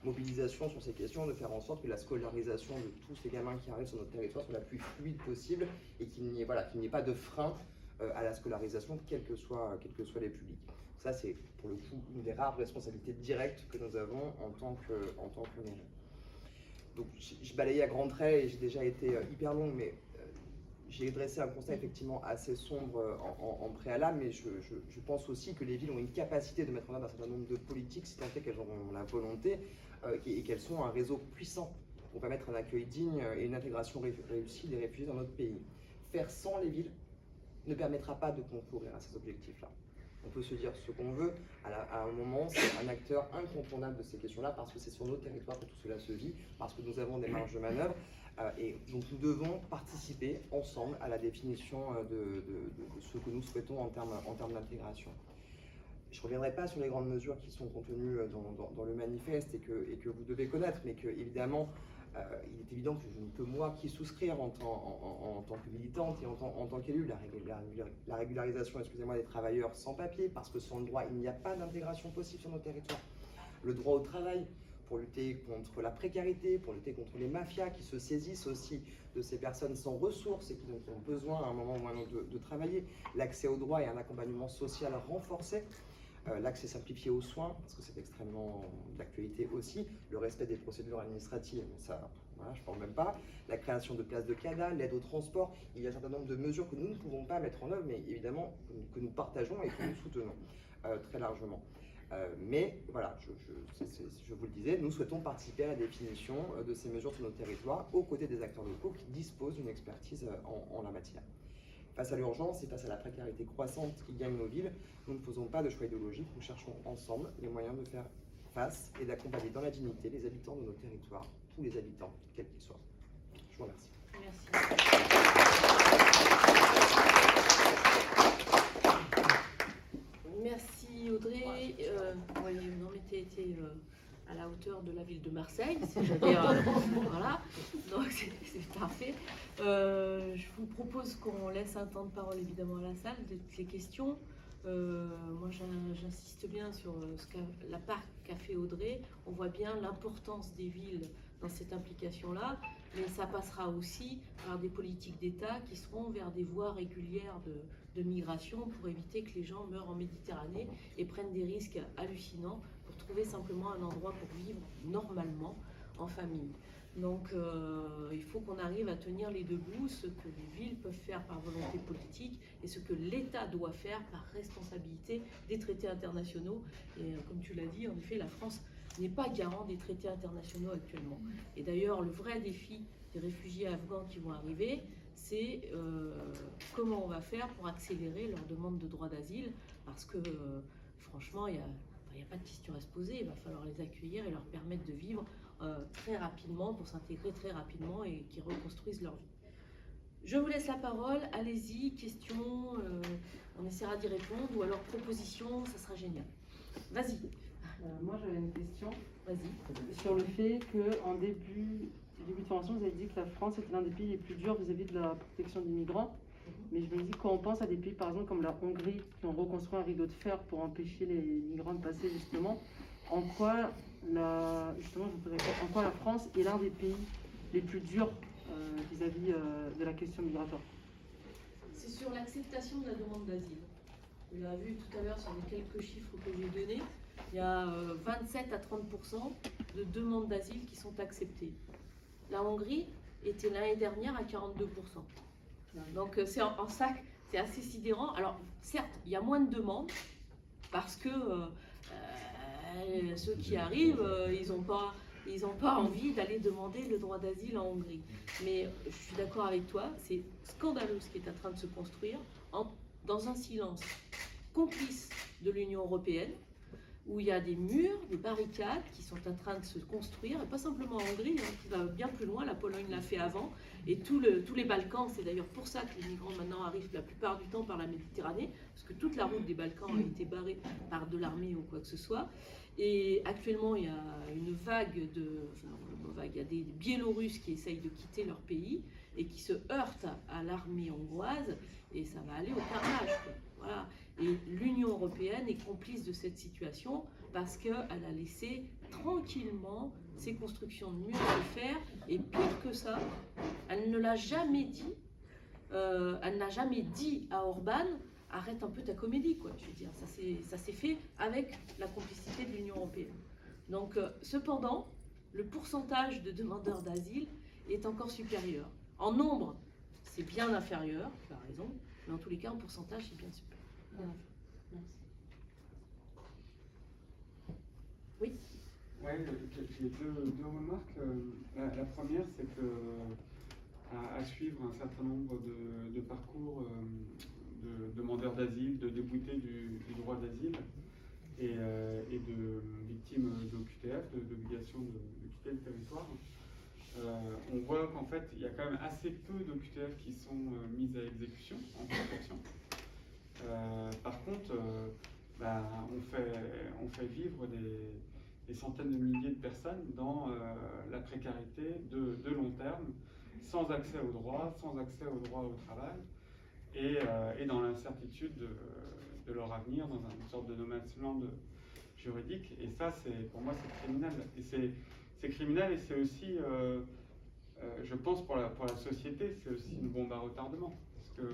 mobilisation sur ces questions, de faire en sorte que la scolarisation de tous ces gamins qui arrivent sur notre territoire soit la plus fluide possible et qu'il n'y ait pas de frein à la scolarisation, quels que soient les publics. Ça, c'est pour le coup une des rares responsabilités directes que nous avons en tant que mairie. Donc, je balayais à grands traits et j'ai déjà été hyper long, mais j'ai dressé un constat effectivement assez sombre en préalable, mais je pense aussi que les villes ont une capacité de mettre en œuvre un certain nombre de politiques, si tant est qu'elles auront la volonté, et qu'elles sont un réseau puissant pour permettre un accueil digne et une intégration réussie des réfugiés dans notre pays. Faire sans les villes ne permettra pas de concourir à ces objectifs-là. On peut se dire ce qu'on veut, à un moment, c'est un acteur incontournable de ces questions-là, parce que c'est sur nos territoires que tout cela se vit, parce que nous avons des marges de manœuvre, et donc nous devons participer ensemble à la définition de ce que nous souhaitons en termes d'intégration. Je ne reviendrai pas sur les grandes mesures qui sont contenues dans le manifeste et que vous devez connaître, mais que évidemment, il est évident que je ne peux moi qu'y souscrire en tant que militante et en tant qu'élu, la régularisation des travailleurs sans papier, parce que sans le droit, il n'y a pas d'intégration possible sur nos territoires. Le droit au travail, pour lutter contre la précarité, pour lutter contre les mafias qui se saisissent aussi de ces personnes sans ressources et qui ont besoin à un moment ou à un autre de travailler, l'accès au droit et un accompagnement social renforcé, l'accès simplifié aux soins, parce que c'est extrêmement d'actualité aussi, le respect des procédures administratives, ça, voilà, je ne parle même pas, la création de places de CADA, l'aide au transport, il y a un certain nombre de mesures que nous ne pouvons pas mettre en œuvre, mais évidemment que nous partageons et que nous soutenons très largement. Mais voilà, je vous le disais, nous souhaitons participer à la définition de ces mesures sur nos territoires aux côtés des acteurs locaux qui disposent d'une expertise en la matière. Face à l'urgence et face à la précarité croissante qui gagne nos villes, nous ne faisons pas de choix idéologiques, nous cherchons ensemble les moyens de faire face et d'accompagner dans la dignité les habitants de nos territoires, tous les habitants, quels qu'ils soient. Je vous remercie. Merci Audrey. Non, mais tu as été à la hauteur de la ville de Marseille, c'est-à-dire, voilà, donc c'est parfait. Je vous propose qu'on laisse un temps de parole évidemment à la salle, de toutes les questions. Moi j'insiste bien sur la part qu'a fait Audrey. On voit bien l'importance des villes dans cette implication-là, mais ça passera aussi par des politiques d'État qui seront vers des voies régulières de migration pour éviter que les gens meurent en Méditerranée et prennent des risques hallucinants pour trouver simplement un endroit pour vivre normalement en famille. Donc il faut qu'on arrive à tenir les deux bouts, ce que les villes peuvent faire par volonté politique et ce que l'État doit faire par responsabilité des traités internationaux. Et comme tu l'as dit, en effet, la France n'est pas garant des traités internationaux actuellement. Et d'ailleurs, le vrai défi des réfugiés afghans qui vont arriver, c'est comment on va faire pour accélérer leur demande de droit d'asile, parce que franchement, il n'y a pas de question à se poser. Il va falloir les accueillir et leur permettre de vivre très rapidement, pour s'intégrer très rapidement et qu'ils reconstruisent leur vie. Je vous laisse la parole, allez-y, questions, on essaiera d'y répondre, ou alors propositions, ça sera génial. Vas-y. Moi j'avais une question. Vas-y. Sur le fait qu'en début de formation, vous avez dit que la France était l'un des pays les plus durs vis-à-vis de la protection des migrants. Mais je me dis, quand on pense à des pays par exemple comme la Hongrie, qui ont reconstruit un rideau de fer pour empêcher les migrants de passer justement, en quoi la France est l'un des pays les plus durs vis-à-vis de la question migratoire? C'est sur l'acceptation de la demande d'asile. On l'a vu tout à l'heure sur les quelques chiffres que j'ai donnés. Il y a 27 à 30% de demandes d'asile qui sont acceptées. La Hongrie était l'année dernière à 42%. Donc c'est en ça, c'est assez sidérant. Alors certes, il y a moins de demandes parce que ceux qui arrivent, ils n'ont pas envie d'aller demander le droit d'asile en Hongrie. Mais je suis d'accord avec toi, c'est scandaleux ce qui est en train de se construire dans un silence complice de l'Union européenne, où il y a des murs, des barricades qui sont en train de se construire, et pas simplement en Hongrie, qui va bien plus loin, la Pologne l'a fait avant, et tous les Balkans, c'est d'ailleurs pour ça que les migrants maintenant arrivent la plupart du temps par la Méditerranée, parce que toute la route des Balkans a été barrée par de l'armée ou quoi que ce soit. Et actuellement, il y a une vague il y a des Biélorusses qui essayent de quitter leur pays et qui se heurtent à l'armée hongroise, et ça va aller au carnage, quoi. Voilà. Et l'Union européenne est complice de cette situation parce qu'elle a laissé tranquillement ces constructions de murs se faire, et pire que ça, elle ne l'a jamais dit. Elle n'a jamais dit à Orban: arrête un peu ta comédie, quoi. Je veux dire, ça s'est fait avec la complicité de l'Union européenne. Donc, cependant, le pourcentage de demandeurs d'asile est encore supérieur. En nombre, c'est bien inférieur, tu as raison, mais en tous les cas, en pourcentage, c'est bien supérieur. Voilà. Merci. Oui. Oui, j'ai deux remarques. La première, c'est que à suivre un certain nombre de parcours de demandeurs d'asile, de déboutés du droit d'asile et de victimes d'OQTF, d'obligation de quitter le territoire, on voit qu'en fait, il y a quand même assez peu d'OQTF qui sont mises à exécution en protection. Par contre, on fait vivre des centaines de milliers de personnes dans la précarité de long terme, sans accès aux droits, sans accès aux droits au travail, et dans l'incertitude de leur avenir, dans une sorte de no man's land juridique. Et ça, pour moi, c'est criminel. Et c'est criminel, et c'est aussi, je pense, pour la société, c'est aussi une bombe à retardement. Parce que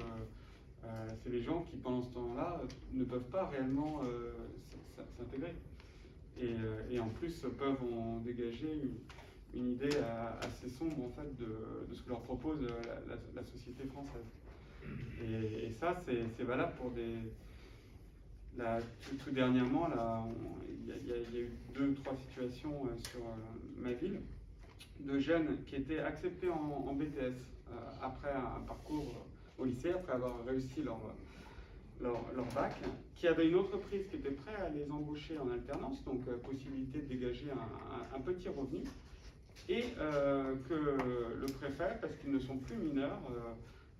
c'est les gens qui, pendant ce temps-là, ne peuvent pas réellement s'intégrer. Et en plus, peuvent en dégager une idée assez sombre, en fait, de ce que leur propose la société française. Et ça, c'est valable pour tout dernièrement, il y a eu 2-3 situations sur ma ville de jeunes qui étaient acceptés en BTS après un parcours au lycée, après avoir réussi leur bac, qui avaient une entreprise qui était prête à les embaucher en alternance, donc possibilité de dégager un petit revenu, et que le préfet, parce qu'ils ne sont plus mineurs,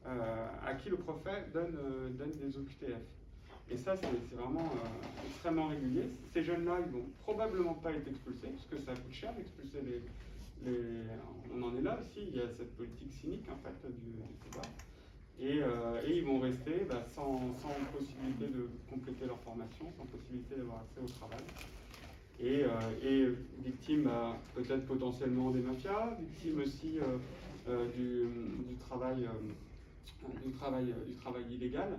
à qui le préfet donne des OQTF. Et ça, c'est vraiment extrêmement régulier. Ces jeunes-là, ils vont probablement pas être expulsés, parce que ça coûte cher d'expulser on en est là aussi, il y a cette politique cynique, en fait, du pouvoir. Et ils vont rester sans possibilité de compléter leur formation, sans possibilité d'avoir accès au travail. Et victimes peut-être potentiellement des mafias, victimes aussi du travail illégal.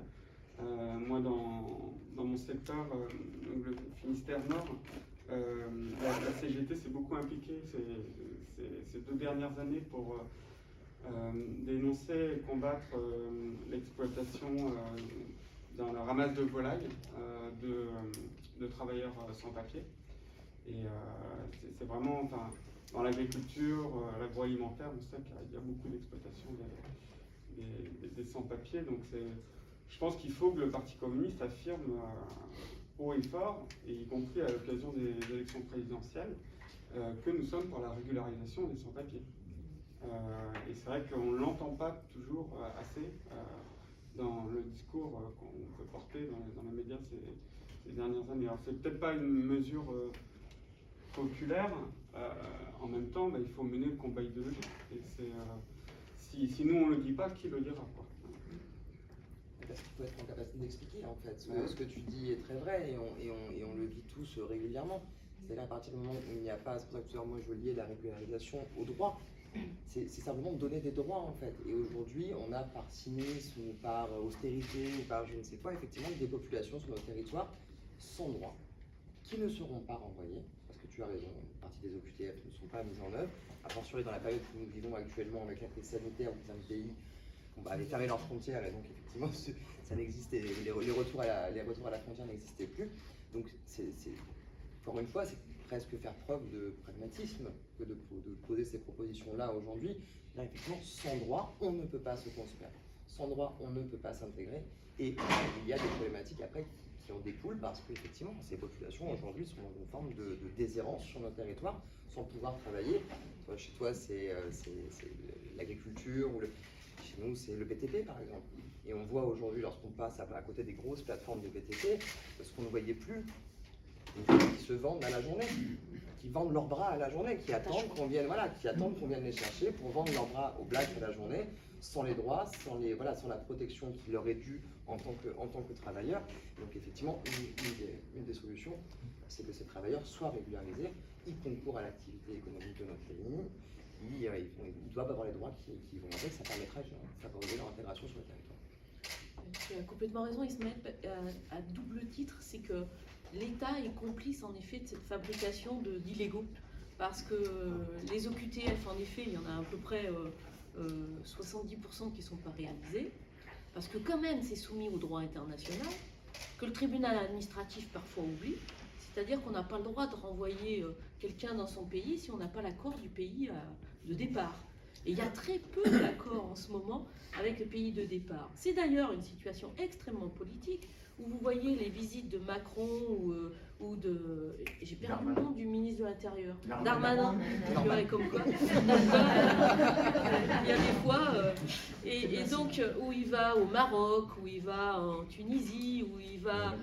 Moi, dans mon secteur, le Finistère Nord, la CGT s'est beaucoup impliquée ces 2 dernières années pour dénoncer et combattre l'exploitation dans la ramasse de volailles de travailleurs sans papier. Et c'est vraiment, enfin, dans l'agriculture, l'agroalimentaire, on sait qu'il y a beaucoup d'exploitation des sans-papiers. Donc je pense qu'il faut que le Parti communiste affirme haut et fort, et y compris à l'occasion des élections présidentielles, que nous sommes pour la régularisation des sans-papiers. Et c'est vrai qu'on ne l'entend pas toujours assez dans le discours qu'on peut porter dans les médias ces dernières années. Alors c'est peut-être pas une mesure populaire, en même temps il faut mener le combat idéologique. Et si nous on ne le dit pas, qui le dira, quoi. Parce qu'il faut être en capacité d'expliquer, en fait. Ce que tu dis est très vrai, et on le vit tous régulièrement. C'est-à-dire à partir du moment où il n'y a pas, c'est pour ça que moi je liais la régularisation au droit. C'est simplement donner des droits, en fait. Et aujourd'hui, on a par cynisme ou par austérité ou par je ne sais quoi, effectivement, des populations sur notre territoire sans droit, qui ne seront pas renvoyées, parce que tu as raison, une partie des OQTF ne sont pas mises en œuvre, à fortiori dans la période que nous vivons actuellement avec la crise sanitaire, où plein de pays avaient fermé leurs frontières, et donc effectivement, ça n'existait, les retours à la frontière n'existaient plus. Donc, encore une fois, c'est presque faire preuve de pragmatisme que de poser ces propositions-là aujourd'hui. Là, effectivement, sans droit, on ne peut pas se construire. Sans droit, on ne peut pas s'intégrer. Et il y a des problématiques après qui en découlent parce qu'effectivement, ces populations aujourd'hui sont dans une forme de déshérence sur notre territoire, sans pouvoir travailler. Chez toi, c'est l'agriculture, chez nous, c'est le BTP par exemple. Et on voit aujourd'hui, lorsqu'on passe à côté des grosses plateformes de BTP, ce qu'on ne voyait plus, des gens qui se vendent à la journée, qui vendent leurs bras à la journée, qui attendent qu'on vienne les chercher pour vendre leurs bras au black à la journée, sans les droits, sans la protection qui leur est due en tant que travailleurs. Donc effectivement, une des solutions, c'est que ces travailleurs soient régularisés, ils concourent à l'activité économique de notre pays, ils doivent avoir les droits qui vont avec, ça permettra de favoriser leur intégration sur le territoire. Tu as complètement raison, Ismaël, à double titre, c'est que l'État est complice en effet de cette fabrication d'illégaux, parce que les OQTF, en effet, il y en a à peu près 70% qui ne sont pas réalisés, parce que quand même c'est soumis au droit international, que le tribunal administratif parfois oublie, c'est-à-dire qu'on n'a pas le droit de renvoyer quelqu'un dans son pays si on n'a pas l'accord du pays de départ. Et il y a très peu d'accords en ce moment avec le pays de départ. C'est d'ailleurs une situation extrêmement politique, où vous voyez les visites de Macron ou de... J'ai perdu le nom du ministre de l'Intérieur. Darmanin. Comme quoi. Il y a des fois... et donc, où il va au Maroc, où il va en Tunisie, où il va...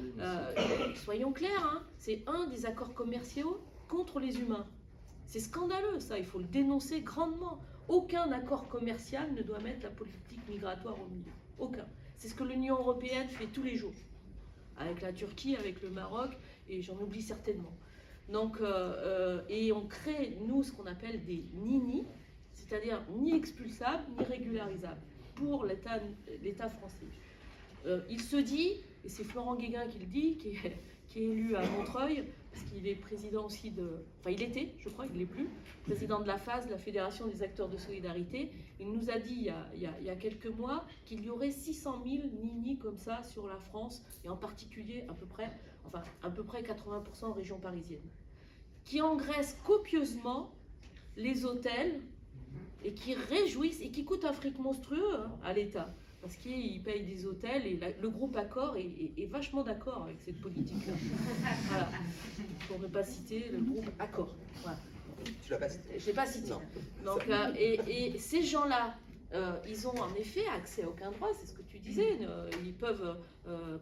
soyons clairs, hein, c'est un des accords commerciaux contre les humains. C'est scandaleux, ça, il faut le dénoncer grandement. Aucun accord commercial ne doit mettre la politique migratoire au milieu. Aucun. C'est ce que l'Union européenne fait tous les jours. Avec la Turquie, avec le Maroc, et j'en oublie certainement. Donc, et on crée, nous, ce qu'on appelle des NINI, c'est-à-dire ni expulsables, ni régularisables, pour l'État français. Il se dit, et c'est Florent Guéguin qui le dit, qui est élu à Montreuil, parce qu'il est président aussi enfin il était, je crois, il ne l'est plus, président de la FAS, la Fédération des acteurs de solidarité. Il nous a dit il y a quelques mois qu'il y aurait 600 000 NINI comme ça sur la France, et en particulier à peu près 80% en région parisienne, qui engraissent copieusement les hôtels et qui réjouissent et qui coûtent un fric monstrueux à l'État. Parce qu'ils payent des hôtels et le groupe Accor est vachement d'accord avec cette politique-là. Voilà. Pour ne pas citer le groupe Accor. Voilà. Tu l'as pas cité. Je ne l'ai pas cité. Non. Donc, et ces gens-là, ils ont en effet accès à aucun droit, c'est ce que tu disais. Ils ne peuvent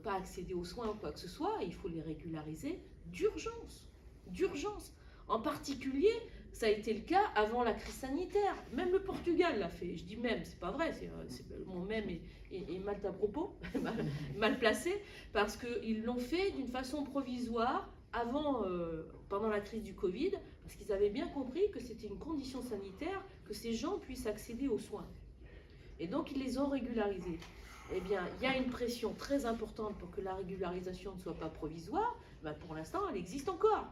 pas accéder aux soins ou quoi que ce soit. Il faut les régulariser d'urgence. D'urgence. En particulier, ça a été le cas avant la crise sanitaire. Même le Portugal l'a fait. Je dis même, c'est pas vrai. Mon même est mal à propos, mal placé, parce qu'ils l'ont fait d'une façon provisoire pendant la crise du Covid, parce qu'ils avaient bien compris que c'était une condition sanitaire que ces gens puissent accéder aux soins. Et donc, ils les ont régularisés. Eh bien, il y a une pression très importante pour que la régularisation ne soit pas provisoire. Ben, pour l'instant, elle existe encore.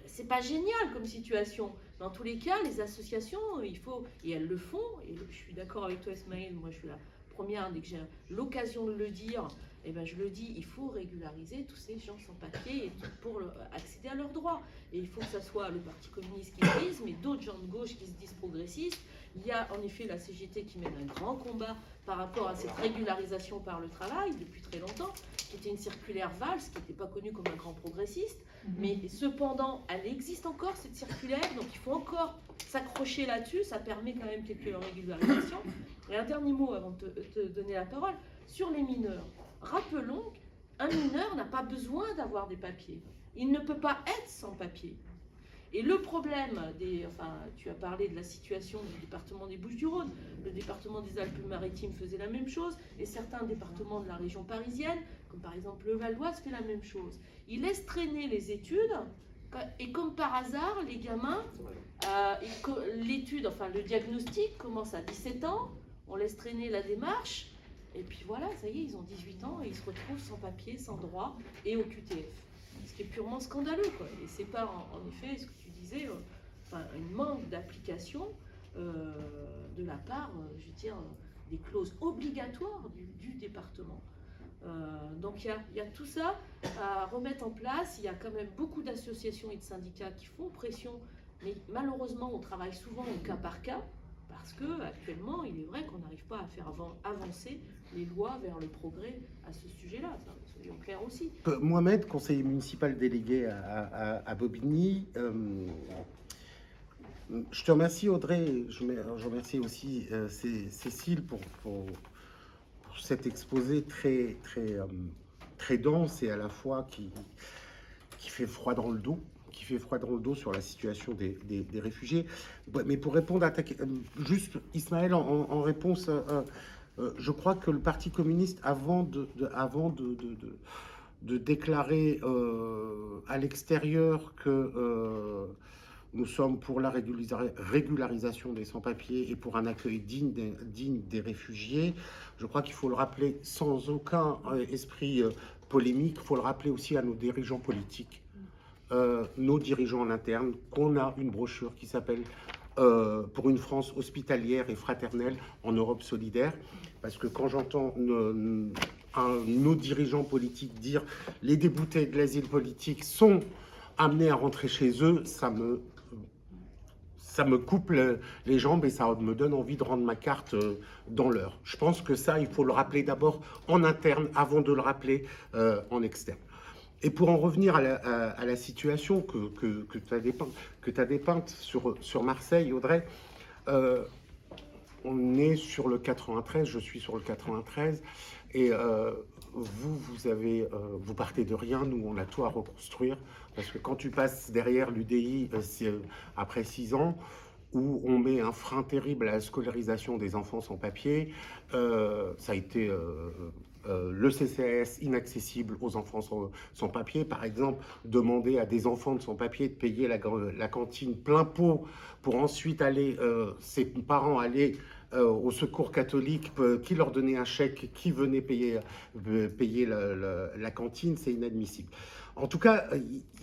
C'est pas génial comme situation. Dans tous les cas, les associations, et elles le font, et je suis d'accord avec toi, Ismaël, moi je suis la première, dès que j'ai l'occasion de le dire, eh ben, je le dis, il faut régulariser tous ces gens sans papier pour accéder à leurs droits. Et il faut que ce soit le Parti communiste qui le dise, mais d'autres gens de gauche qui se disent progressistes. Il y a en effet la CGT qui mène un grand combat par rapport à cette régularisation par le travail depuis très longtemps, qui était une circulaire Valls, qui n'était pas connue comme un grand progressiste. Mais cependant, elle existe encore, cette circulaire, donc il faut encore s'accrocher là-dessus, ça permet quand même quelques régularisations. Et un dernier mot avant de te donner la parole, sur les mineurs. Rappelons qu'un mineur n'a pas besoin d'avoir des papiers. Il ne peut pas être sans papiers. Et le problème tu as parlé de la situation du département des Bouches-du-Rhône, le département des Alpes-Maritimes faisait la même chose, et certains départements de la région parisienne, comme par exemple le Val d'Oise, fait la même chose. Ils laissent traîner les études, et comme par hasard, les gamins, le diagnostic commence à 17 ans, on laisse traîner la démarche, et puis voilà, ça y est, ils ont 18 ans, et ils se retrouvent sans papier, sans droit, et au QTF. Ce qui est purement scandaleux, quoi. Et c'est pas, en effet, ce que tu disais, un manque d'application de la part, des clauses obligatoires du département. Donc il y a tout ça à remettre en place. Il y a quand même beaucoup d'associations et de syndicats qui font pression, mais malheureusement, on travaille souvent au cas par cas, parce que actuellement, il est vrai qu'on n'arrive pas à faire avancer les lois vers le progrès à ce sujet-là. Soyons clairs aussi. Mohamed, conseiller municipal délégué à Bobigny. Je te remercie, Audrey. Je remercie aussi Cécile pour cet exposé très, très, très dense et à la fois qui fait froid dans le dos. Sur la situation des réfugiés. Mais pour répondre à juste Ismaël, en réponse, je crois que le Parti communiste, avant de déclarer à l'extérieur que nous sommes pour la régularisation des sans-papiers et pour un accueil digne des réfugiés, je crois qu'il faut le rappeler sans aucun esprit polémique, il faut le rappeler aussi à nos dirigeants politiques. Nos dirigeants en interne, qu'on a une brochure qui s'appelle Pour une France hospitalière et fraternelle en Europe solidaire, parce que quand j'entends nos dirigeants politiques dire les déboutés de l'asile politique sont amenés à rentrer chez eux, ça me coupe les jambes et ça me donne envie de rendre ma carte dans l'heure. Je pense que ça, il faut le rappeler d'abord en interne avant de le rappeler en externe. Et pour en revenir à la situation que tu as dépeinte sur Marseille, Audrey, on est sur le 93, je suis sur le 93, et vous partez de rien, nous on a tout à reconstruire, parce que quand tu passes derrière l'UDI après 6 ans, où on met un frein terrible à la scolarisation des enfants sans papier, ça a été le CCAS inaccessible aux enfants sans papier. Par exemple, demander à des enfants de sans papier de payer la cantine plein pot pour ensuite aller, ses parents aller au secours catholique qui leur donnait un chèque, qui venait payer la cantine, c'est inadmissible. En tout cas,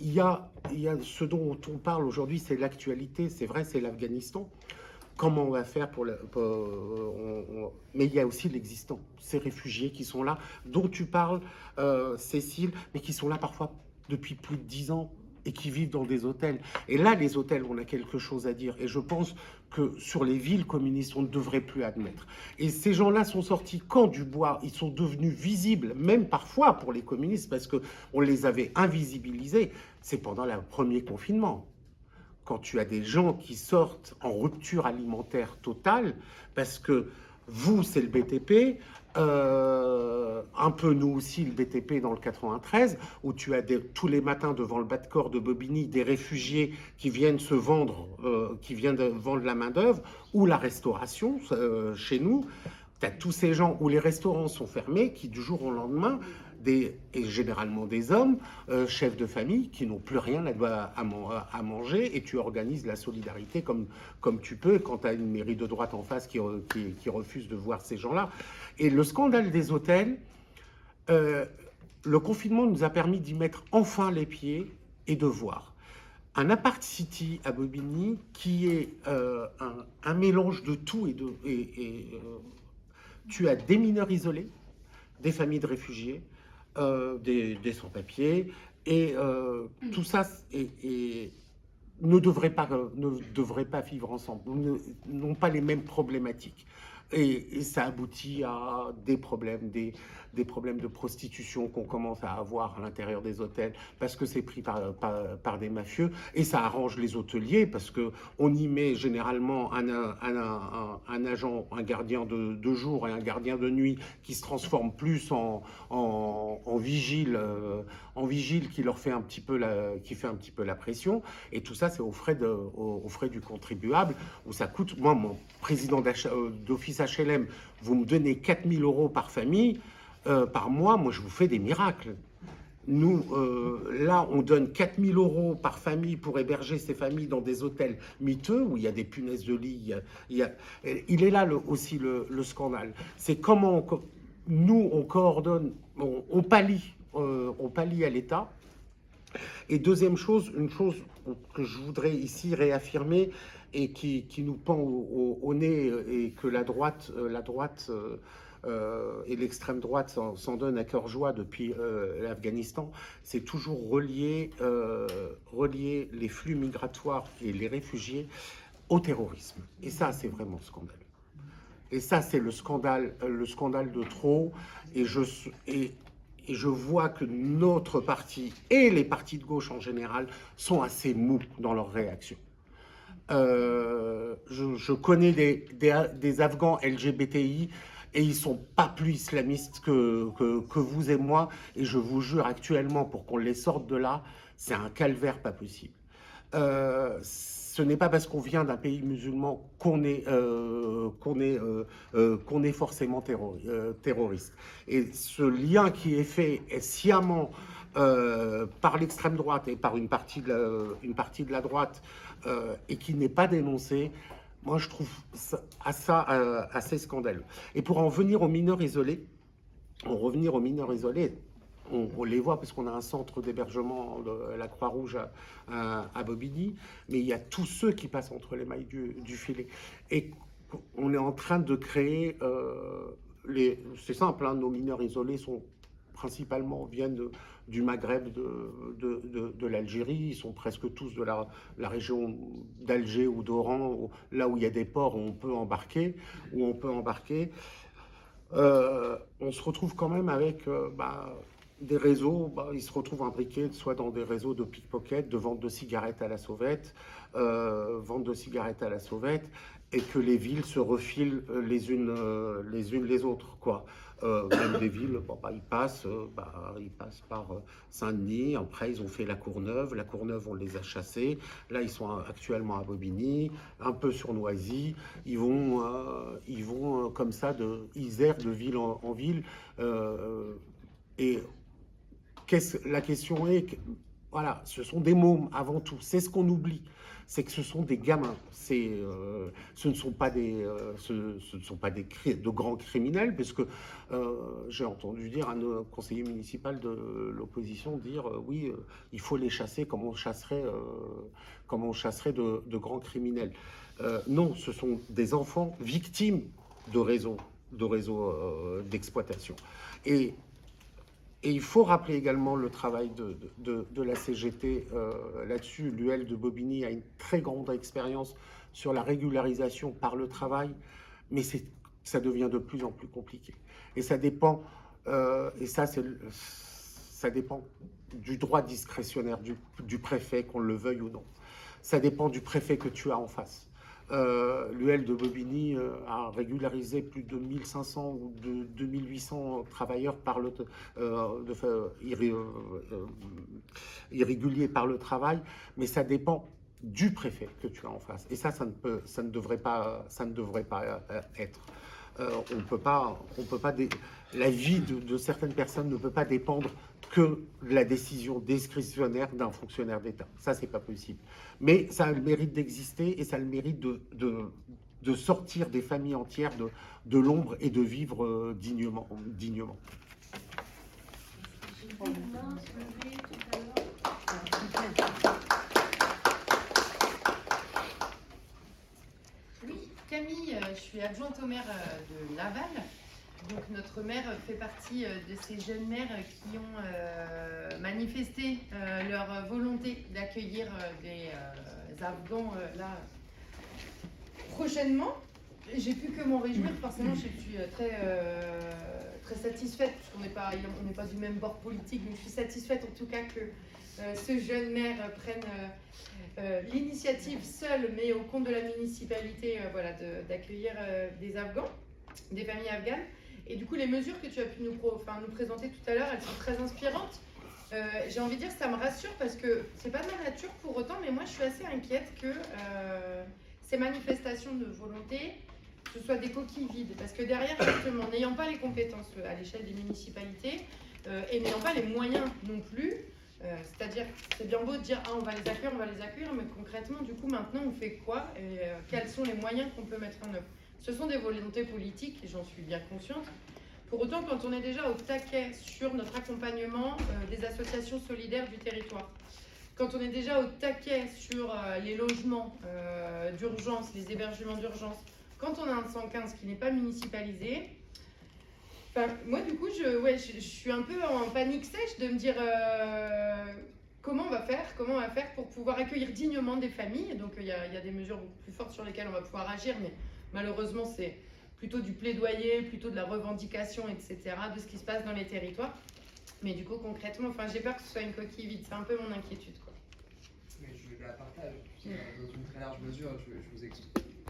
il y a ce dont on parle aujourd'hui, c'est l'actualité, c'est vrai, c'est l'Afghanistan. Comment on va faire mais il y a aussi l'existant, ces réfugiés qui sont là, dont tu parles, Cécile, mais qui sont là parfois depuis plus de 10 ans et qui vivent dans des hôtels. Et là, les hôtels, on a quelque chose à dire. Et je pense que sur les villes communistes, on ne devrait plus admettre. Et ces gens-là sont sortis quand du bois, ils sont devenus visibles, même parfois pour les communistes, parce qu'on les avait invisibilisés. C'est pendant le premier confinement. Quand tu as des gens qui sortent en rupture alimentaire totale, parce que vous, c'est le BTP, un peu nous aussi, le BTP dans le 93, où tu as tous les matins devant le bas de corps de Bobigny des réfugiés qui viennent se vendre, qui viennent vendre la main-d'œuvre, ou la restauration chez nous. Tu as tous ces gens où les restaurants sont fermés, qui du jour au lendemain, et généralement des hommes, chefs de famille, qui n'ont plus rien à manger, et tu organises la solidarité comme tu peux, quand tu as une mairie de droite en face qui refuse de voir ces gens-là. Et le scandale des hôtels, le confinement nous a permis d'y mettre enfin les pieds et de voir. Un apart city à Bobigny qui est un mélange de tout tu as des mineurs isolés, des familles de réfugiés, des sans-papiers, et tout ça ne devrait pas vivre ensemble, n'ont pas les mêmes problématiques. Et ça aboutit à des problèmes de prostitution qu'on commence à avoir à l'intérieur des hôtels parce que c'est pris par des mafieux, et ça arrange les hôteliers parce qu'on y met généralement un agent, un gardien de jour et un gardien de nuit qui se transforme plus en vigile qui leur fait un petit peu la pression, et tout ça c'est aux frais du contribuable, où ça coûte. Moi, mon président d'office HLM, vous me donnez 4 000 € par famille, par mois, moi je vous fais des miracles. Nous, là, on donne 4 000 € par famille pour héberger ces familles dans des hôtels miteux où il y a des punaises de lit. Il est là aussi le scandale. C'est comment nous, on coordonne, on pallie à l'État. Et deuxième chose, une chose que je voudrais ici réaffirmer et qui nous pend au nez, et que la droite et l'extrême droite s'en donnent à cœur joie depuis l'Afghanistan, c'est toujours relier les flux migratoires et les réfugiés au terrorisme. Et ça, c'est vraiment scandaleux. Et ça, c'est le scandale de trop. Et je vois que notre parti et les partis de gauche en général sont assez mous dans leur réaction. Je connais des Afghans LGBTI et ils sont pas plus islamistes que vous et moi, et je vous jure actuellement, pour qu'on les sorte de là, c'est un calvaire pas possible. Ce n'est pas parce qu'on vient d'un pays musulman qu'on est forcément terroriste. Et ce lien qui est fait sciemment par l'extrême droite et par une partie de la droite, et qui n'est pas dénoncé, moi je trouve ça assez scandaleux. Et pour en venir aux mineurs isolés, on les voit parce qu'on a un centre d'hébergement de la Croix-Rouge à Bobigny, mais il y a tous ceux qui passent entre les mailles du filet. Et on est en train de créer, c'est simple, hein, nos mineurs isolés viennent du Maghreb, de l'Algérie. Ils sont presque tous de la région d'Alger ou d'Oran, là où il y a des ports où on peut embarquer. On se retrouve quand même avec des réseaux, ils se retrouvent imbriqués soit dans des réseaux de pickpocket, de vente de cigarettes à la sauvette, et que les villes se refilent les unes les autres, quoi. Même des villes, bon, ils passent par Saint-Denis, après ils ont fait la Courneuve, on les a chassés, là ils sont actuellement à Bobigny, un peu sur Noisy, ils vont comme ça, ils errent de ville en ville, et la question est, voilà, ce sont des mômes avant tout, c'est ce qu'on oublie. C'est que ce sont des gamins, ce ne sont pas de grands criminels, parce que j'ai entendu dire un conseiller municipal de l'opposition dire oui, il faut les chasser comme on chasserait de grands criminels. Non, ce sont des enfants victimes de réseaux d'exploitation. Et il faut rappeler également le travail de la CGT là-dessus. L'UL de Bobigny a une très grande expérience sur la régularisation par le travail, mais ça devient de plus en plus compliqué. Et ça dépend, ça dépend du droit discrétionnaire du préfet, qu'on le veuille ou non. Ça dépend du préfet que tu as en face. L'UL de Bobigny a régularisé plus de 1500 ou de 2800 travailleurs irréguliers par le travail, mais ça dépend du préfet que tu as en face. Et ça ne devrait pas être. On peut pas la vie de certaines personnes ne peut pas dépendre que de la décision discrétionnaire d'un fonctionnaire d'État. Ça, c'est pas possible. Mais ça a le mérite d'exister et ça a le mérite de sortir des familles entières de l'ombre et de vivre dignement. J'ai vu une main se lever tout à l'heure. Oui, Camille, je suis adjointe au maire de Laval. Donc notre maire fait partie de ces jeunes maires qui ont manifesté leur volonté d'accueillir des Afghans là prochainement. J'ai pu que m'en réjouir, forcément je suis très satisfaite, puisqu'on n'est pas du même bord politique, donc je suis satisfaite en tout cas que ce jeune maire prenne l'initiative seule, mais au compte de la municipalité, d'accueillir des Afghans, des familles afghanes. Et du coup, les mesures que tu as pu nous présenter tout à l'heure, elles sont très inspirantes. J'ai envie de dire que ça me rassure parce que c'est pas de ma nature pour autant, mais moi je suis assez inquiète que ces manifestations de volonté, ce soit des coquilles vides. Parce que derrière, justement, n'ayant pas les compétences à l'échelle des municipalités et n'ayant pas les moyens non plus, c'est-à-dire, c'est bien beau de dire on va les accueillir, mais concrètement, du coup, maintenant, on fait quoi et quels sont les moyens qu'on peut mettre en œuvre? Ce sont des volontés politiques, et j'en suis bien consciente. Pour autant, quand on est déjà au taquet sur notre accompagnement des associations solidaires du territoire, quand on est déjà au taquet sur les logements d'urgence, les hébergements d'urgence, quand on a un 115 qui n'est pas municipalisé, moi du coup je suis un peu en panique sèche de me dire comment on va faire pour pouvoir accueillir dignement des familles. Donc il y a des mesures beaucoup plus fortes sur lesquelles on va pouvoir agir, mais malheureusement c'est plutôt du plaidoyer, plutôt de la revendication, etc., de ce qui se passe dans les territoires. Mais du coup concrètement, j'ai peur que ce soit une coquille vide, c'est un peu mon inquiétude, quoi. Mais je la partage. Dans une très large mesure, je vous ai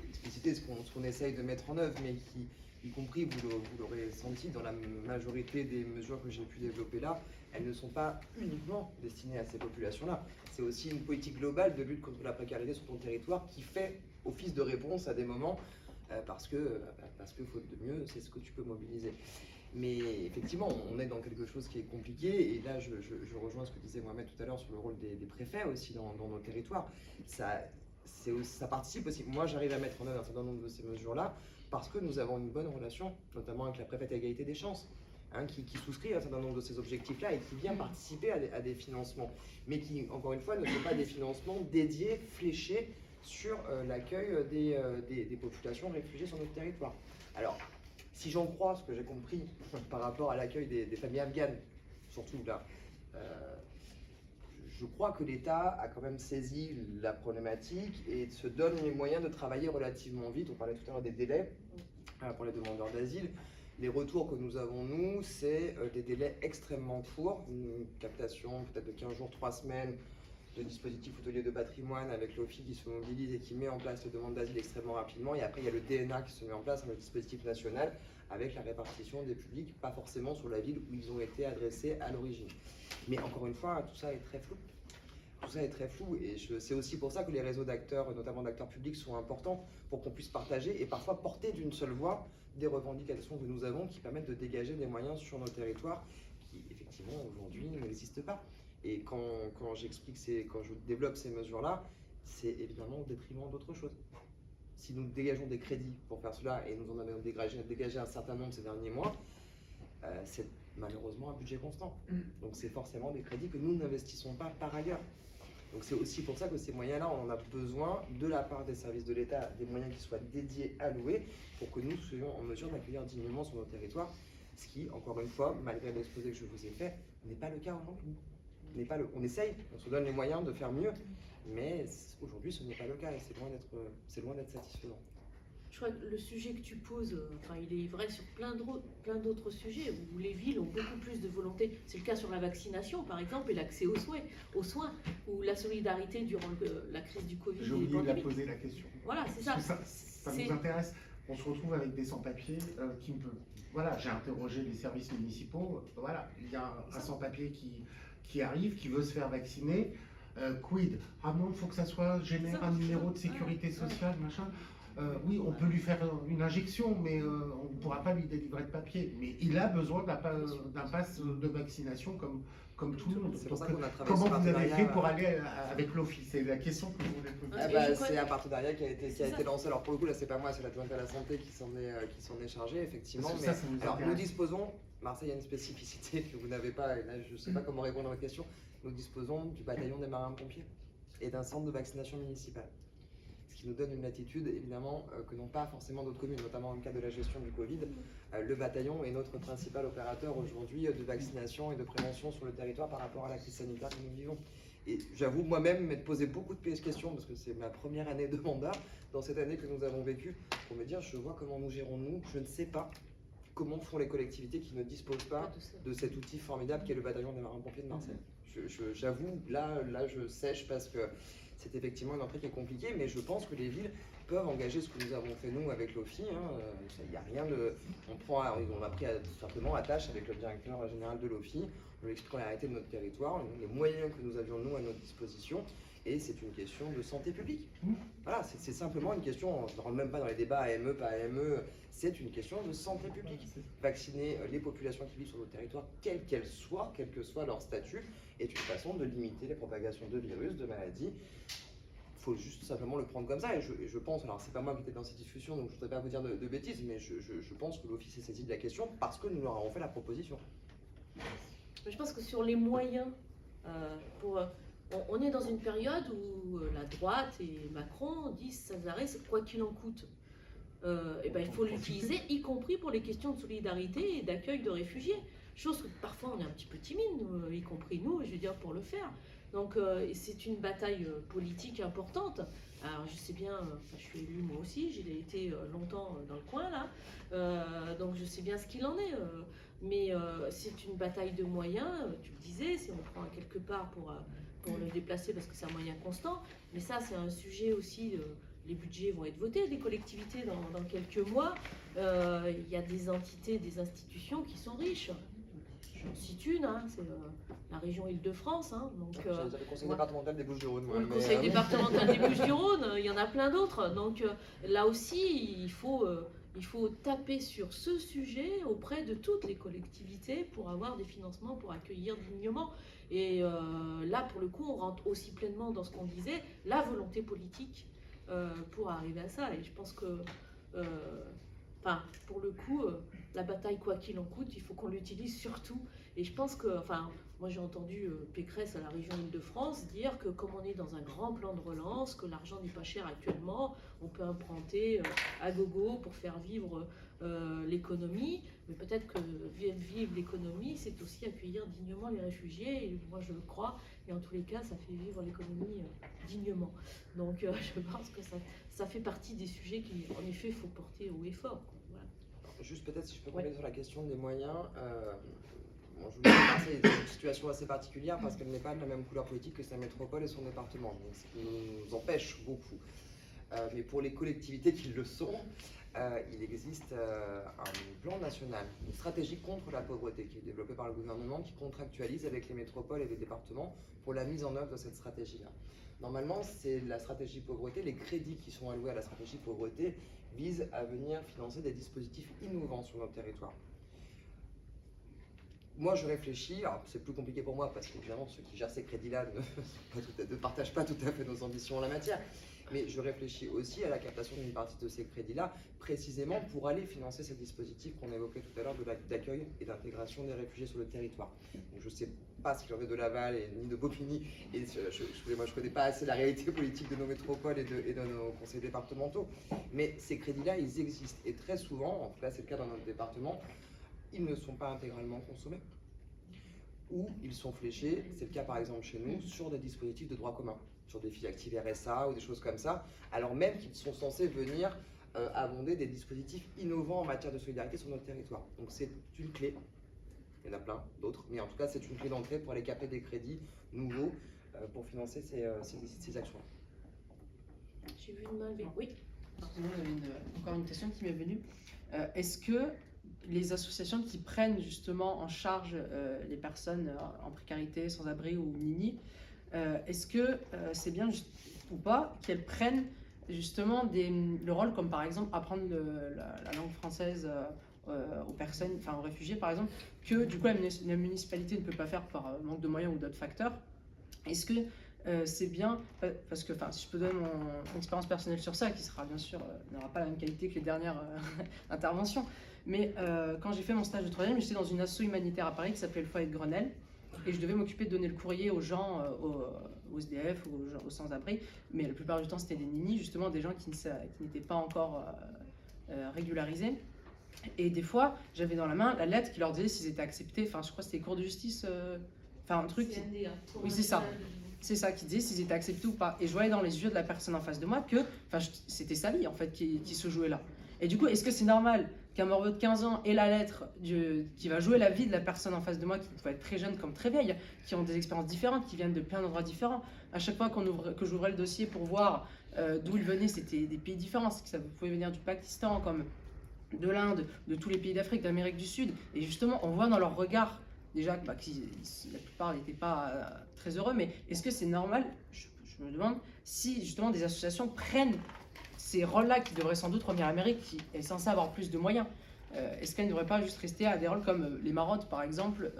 explicité ce qu'on essaye de mettre en œuvre, mais qui, y compris, vous l'aurez senti, dans la majorité des mesures que j'ai pu développer là, elles ne sont pas uniquement destinées à ces populations-là. C'est aussi une politique globale de lutte contre la précarité sur ton territoire qui fait office de réponse à des moments, parce que faute de mieux, c'est ce que tu peux mobiliser. Mais effectivement, on est dans quelque chose qui est compliqué, et là je rejoins ce que disait Mohamed tout à l'heure sur le rôle des préfets aussi dans nos territoires. Ça participe aussi. Moi j'arrive à mettre en œuvre un certain nombre de ces mesures-là parce que nous avons une bonne relation, notamment avec la préfète à égalité des chances, qui souscrit à un certain nombre de ces objectifs-là et qui vient participer à des financements, mais qui, encore une fois, ne sont pas des financements dédiés, fléchés sur l'accueil des populations réfugiées sur notre territoire. Alors, si j'en crois ce que j'ai compris par rapport à l'accueil des familles afghanes, surtout là, je crois que l'État a quand même saisi la problématique et se donne les moyens de travailler relativement vite. On parlait tout à l'heure des délais pour les demandeurs d'asile. Les retours que nous avons, nous, c'est des délais extrêmement courts, une captation peut-être de 15 jours, 3 semaines, de dispositif hôtelier de patrimoine avec l'OFI qui se mobilise et qui met en place les demandes d'asile extrêmement rapidement. Et après, il y a le DNA qui se met en place, le dispositif national, avec la répartition des publics, pas forcément sur la ville où ils ont été adressés à l'origine. Mais encore une fois, tout ça est très flou. Tout ça est très flou et c'est aussi pour ça que les réseaux d'acteurs, notamment d'acteurs publics, sont importants pour qu'on puisse partager et parfois porter d'une seule voix des revendications que nous avons qui permettent de dégager des moyens sur nos territoires qui, effectivement, aujourd'hui n'existent pas. Et quand je développe ces mesures-là, c'est évidemment au détriment d'autres choses. Si nous dégageons des crédits pour faire cela, et nous en avons dégagé un certain nombre ces derniers mois, c'est malheureusement un budget constant. Donc c'est forcément des crédits que nous n'investissons pas par ailleurs. Donc c'est aussi pour ça que ces moyens-là, on en a besoin de la part des services de l'État, des moyens qui soient dédiés, alloués, pour que nous soyons en mesure d'accueillir dignement sur nos territoires, ce qui, encore une fois, malgré l'exposé que je vous ai fait, n'est pas le cas aujourd'hui. On essaye, on se donne les moyens de faire mieux, mais aujourd'hui ce n'est pas le cas et c'est loin d'être satisfaisant. Je crois que le sujet que tu poses, il est vrai sur plein d'autres sujets où les villes ont beaucoup plus de volonté. C'est le cas sur la vaccination, par exemple, et l'accès aux soins, ou la solidarité durant la crise du Covid. J'ai oublié de la poser la question. Voilà, c'est ça. Ça nous intéresse. On se retrouve avec des sans-papiers qui me... Voilà, j'ai interrogé les services municipaux. Voilà, il y a un sans-papier qui arrive, qui veut se faire vacciner. Quid? Ah non, il faut que ça soit génère un numéro de sécurité sociale, machin. Oui, on peut lui faire une injection, mais on ne pourra pas lui délivrer de papier. Mais il a besoin d'un pass de vaccination comme tout le monde. C'est pour ça qu'on a travaillé Comment sur vous avez fait pour aller avec l'OFI? C'est la question que je voulais poser. C'est un partenariat qui a été lancé. Alors pour le coup, là, c'est pas moi, c'est l'adjointe à la santé qui s'en est chargée, effectivement. Mais alors, nous disposons, Marseille a une spécificité que vous n'avez pas, et là, je ne sais pas comment répondre à votre question. Nous disposons du bataillon des marins-pompiers et d'un centre de vaccination municipal. Ce qui nous donne une latitude, évidemment, que n'ont pas forcément d'autres communes, notamment dans le cadre de la gestion du Covid. Le bataillon est notre principal opérateur aujourd'hui de vaccination et de prévention sur le territoire par rapport à la crise sanitaire que nous vivons. Et j'avoue moi-même m'être posé beaucoup de questions, parce que c'est ma première année de mandat, dans cette année que nous avons vécue, pour me dire, je vois comment nous gérons nous, je ne sais pas comment font les collectivités qui ne disposent pas de cet outil formidable qu'est le bataillon des marins-pompiers de Marseille. J'avoue, là je sèche parce que c'est effectivement une entrée qui est compliquée, mais je pense que les villes peuvent engager ce que nous avons fait nous avec l'OFI. Il n'y a rien de... On a pris simplement attache avec le directeur général de l'OFI, on lui explique la réalité de notre territoire, les moyens que nous avions nous à notre disposition, et c'est une question de santé publique. Voilà, c'est simplement une question, je ne rentre même pas dans les débats AME, pas AME, c'est une question de santé publique. Vacciner les populations qui vivent sur notre territoire, quelles qu'elles soient, quel que soit leur statut, est une façon de limiter les propagations de virus, de maladies. Il faut juste simplement le prendre comme ça, et je pense, alors c'est pas moi qui étais dans cette discussion, donc je ne voudrais pas vous dire de bêtises, mais je pense que l'Office est saisi de la question parce que nous leur avons fait la proposition. Je pense que sur les moyens, on est dans une période où la droite et Macron disent sans arrêt, c'est quoi qu'il en coûte. Il faut l'utiliser, y compris pour les questions de solidarité et d'accueil de réfugiés. Chose que parfois on est un petit peu timide, y compris nous, je veux dire, pour le faire. Donc c'est une bataille politique importante. Alors je sais bien, je suis élue moi aussi, j'ai été longtemps dans le coin là, donc je sais bien ce qu'il en est. Mais c'est une bataille de moyens, tu le disais, si on prend quelque part pour le déplacer parce que c'est un moyen constant. Mais ça c'est un sujet aussi, les budgets vont être votés des collectivités dans quelques mois. Il y a des entités, des institutions qui sont riches. J'en cite une, c'est la région Île-de-France. Le conseil départemental des Bouches-du-Rhône. Le conseil départemental des Bouches-du-Rhône, il y en a plein d'autres. Donc là aussi, il faut taper sur ce sujet auprès de toutes les collectivités pour avoir des financements pour accueillir dignement. Et là, pour le coup, on rentre aussi pleinement dans ce qu'on disait, la volonté politique pour arriver à ça. Et je pense que... pour le coup, la bataille, quoi qu'il en coûte, il faut qu'on l'utilise surtout. Et je pense que, moi j'ai entendu Pécresse à la région Île-de-France dire que comme on est dans un grand plan de relance, que l'argent n'est pas cher actuellement, on peut emprunter à gogo pour faire vivre l'économie. Mais peut-être que vivre l'économie, c'est aussi accueillir dignement les réfugiés. Et moi je le crois. Et en tous les cas, ça fait vivre l'économie dignement. Donc je pense que ça fait partie des sujets qui, en effet, il faut porter haut et fort. Voilà. Juste peut-être si je peux revenir sur la question des moyens. bon, je vous dis, Marseille est dans une situation assez particulière parce qu'elle n'est pas de la même couleur politique que sa métropole et son département, donc ce qui nous empêche beaucoup. Mais pour les collectivités qui le sont, il existe un plan national, une stratégie contre la pauvreté qui est développée par le gouvernement, qui contractualise avec les métropoles et les départements pour la mise en œuvre de cette stratégie-là. Normalement, c'est la stratégie pauvreté, les crédits qui sont alloués à la stratégie pauvreté visent à venir financer des dispositifs innovants sur notre territoire. Moi, je réfléchis, alors c'est plus compliqué pour moi parce qu'évidemment, ceux qui gèrent ces crédits-là ne partagent pas tout à fait nos ambitions en la matière, mais je réfléchis aussi à la captation d'une partie de ces crédits-là, précisément pour aller financer ces dispositifs qu'on évoquait tout à l'heure d'accueil et d'intégration des réfugiés sur le territoire. Donc, je ne sais pas ce qu'il en est de Laval ni de Bobigny, et moi je ne connais pas assez la réalité politique de nos métropoles et de nos conseils départementaux, mais ces crédits-là, ils existent, et très souvent, en tout cas c'est le cas dans notre département, ils ne sont pas intégralement consommés, ou ils sont fléchés, c'est le cas par exemple chez nous, sur des dispositifs de droit commun, sur des fiches actives RSA ou des choses comme ça, alors même qu'ils sont censés venir abonder des dispositifs innovants en matière de solidarité sur notre territoire. Donc c'est une clé, il y en a plein d'autres, mais en tout cas c'est une clé d'entrée pour aller capter des crédits nouveaux pour financer ces actions. J'ai vu une main levée. Oui. Excusez-moi, j'avais encore une question qui m'est venue. Est-ce que les associations qui prennent justement en charge les personnes en précarité, sans-abri ou nini, est-ce que c'est bien ou pas qu'elles prennent justement le rôle comme par exemple apprendre la langue française aux personnes, enfin aux réfugiés par exemple, que du coup la municipalité ne peut pas faire par manque de moyens ou d'autres facteurs. Est-ce que c'est bien, parce que si je peux donner mon expérience personnelle sur ça, qui sera bien sûr, n'aura pas la même qualité que les dernières interventions, mais quand j'ai fait mon stage de troisième, j'étais dans une asso humanitaire à Paris qui s'appelait le Foyer de Grenelle, et je devais m'occuper de donner le courrier aux gens, aux SDF ou aux sans-abri, mais la plupart du temps c'était des ninis, justement des gens qui n'étaient pas encore régularisés. Et des fois, j'avais dans la main la lettre qui leur disait s'ils étaient acceptés, je crois que c'était les cours de justice, un truc. Oui, c'est ça. C'est ça qui disait s'ils étaient acceptés ou pas. Et je voyais dans les yeux de la personne en face de moi que c'était sa vie en fait qui se jouait là. Et du coup, est-ce que c'est normal qu'un morveux de 15 ans ait la lettre qui va jouer la vie de la personne en face de moi, qui peut être très jeune comme très vieille, qui ont des expériences différentes, qui viennent de plein d'endroits différents. À chaque fois que j'ouvrais le dossier pour voir d'où ils venaient, c'était des pays différents. Ça pouvait venir du Pakistan, comme de l'Inde, de tous les pays d'Afrique, d'Amérique du Sud. Et justement, on voit dans leur regard déjà que la plupart n'étaient pas très heureux, mais est-ce que c'est normal, je me demande, si justement des associations prennent ces rôles-là qui devraient sans doute revenir à l'Amérique, qui est censée avoir plus de moyens, est-ce qu'elles ne devraient pas juste rester à des rôles comme les marottes par exemple,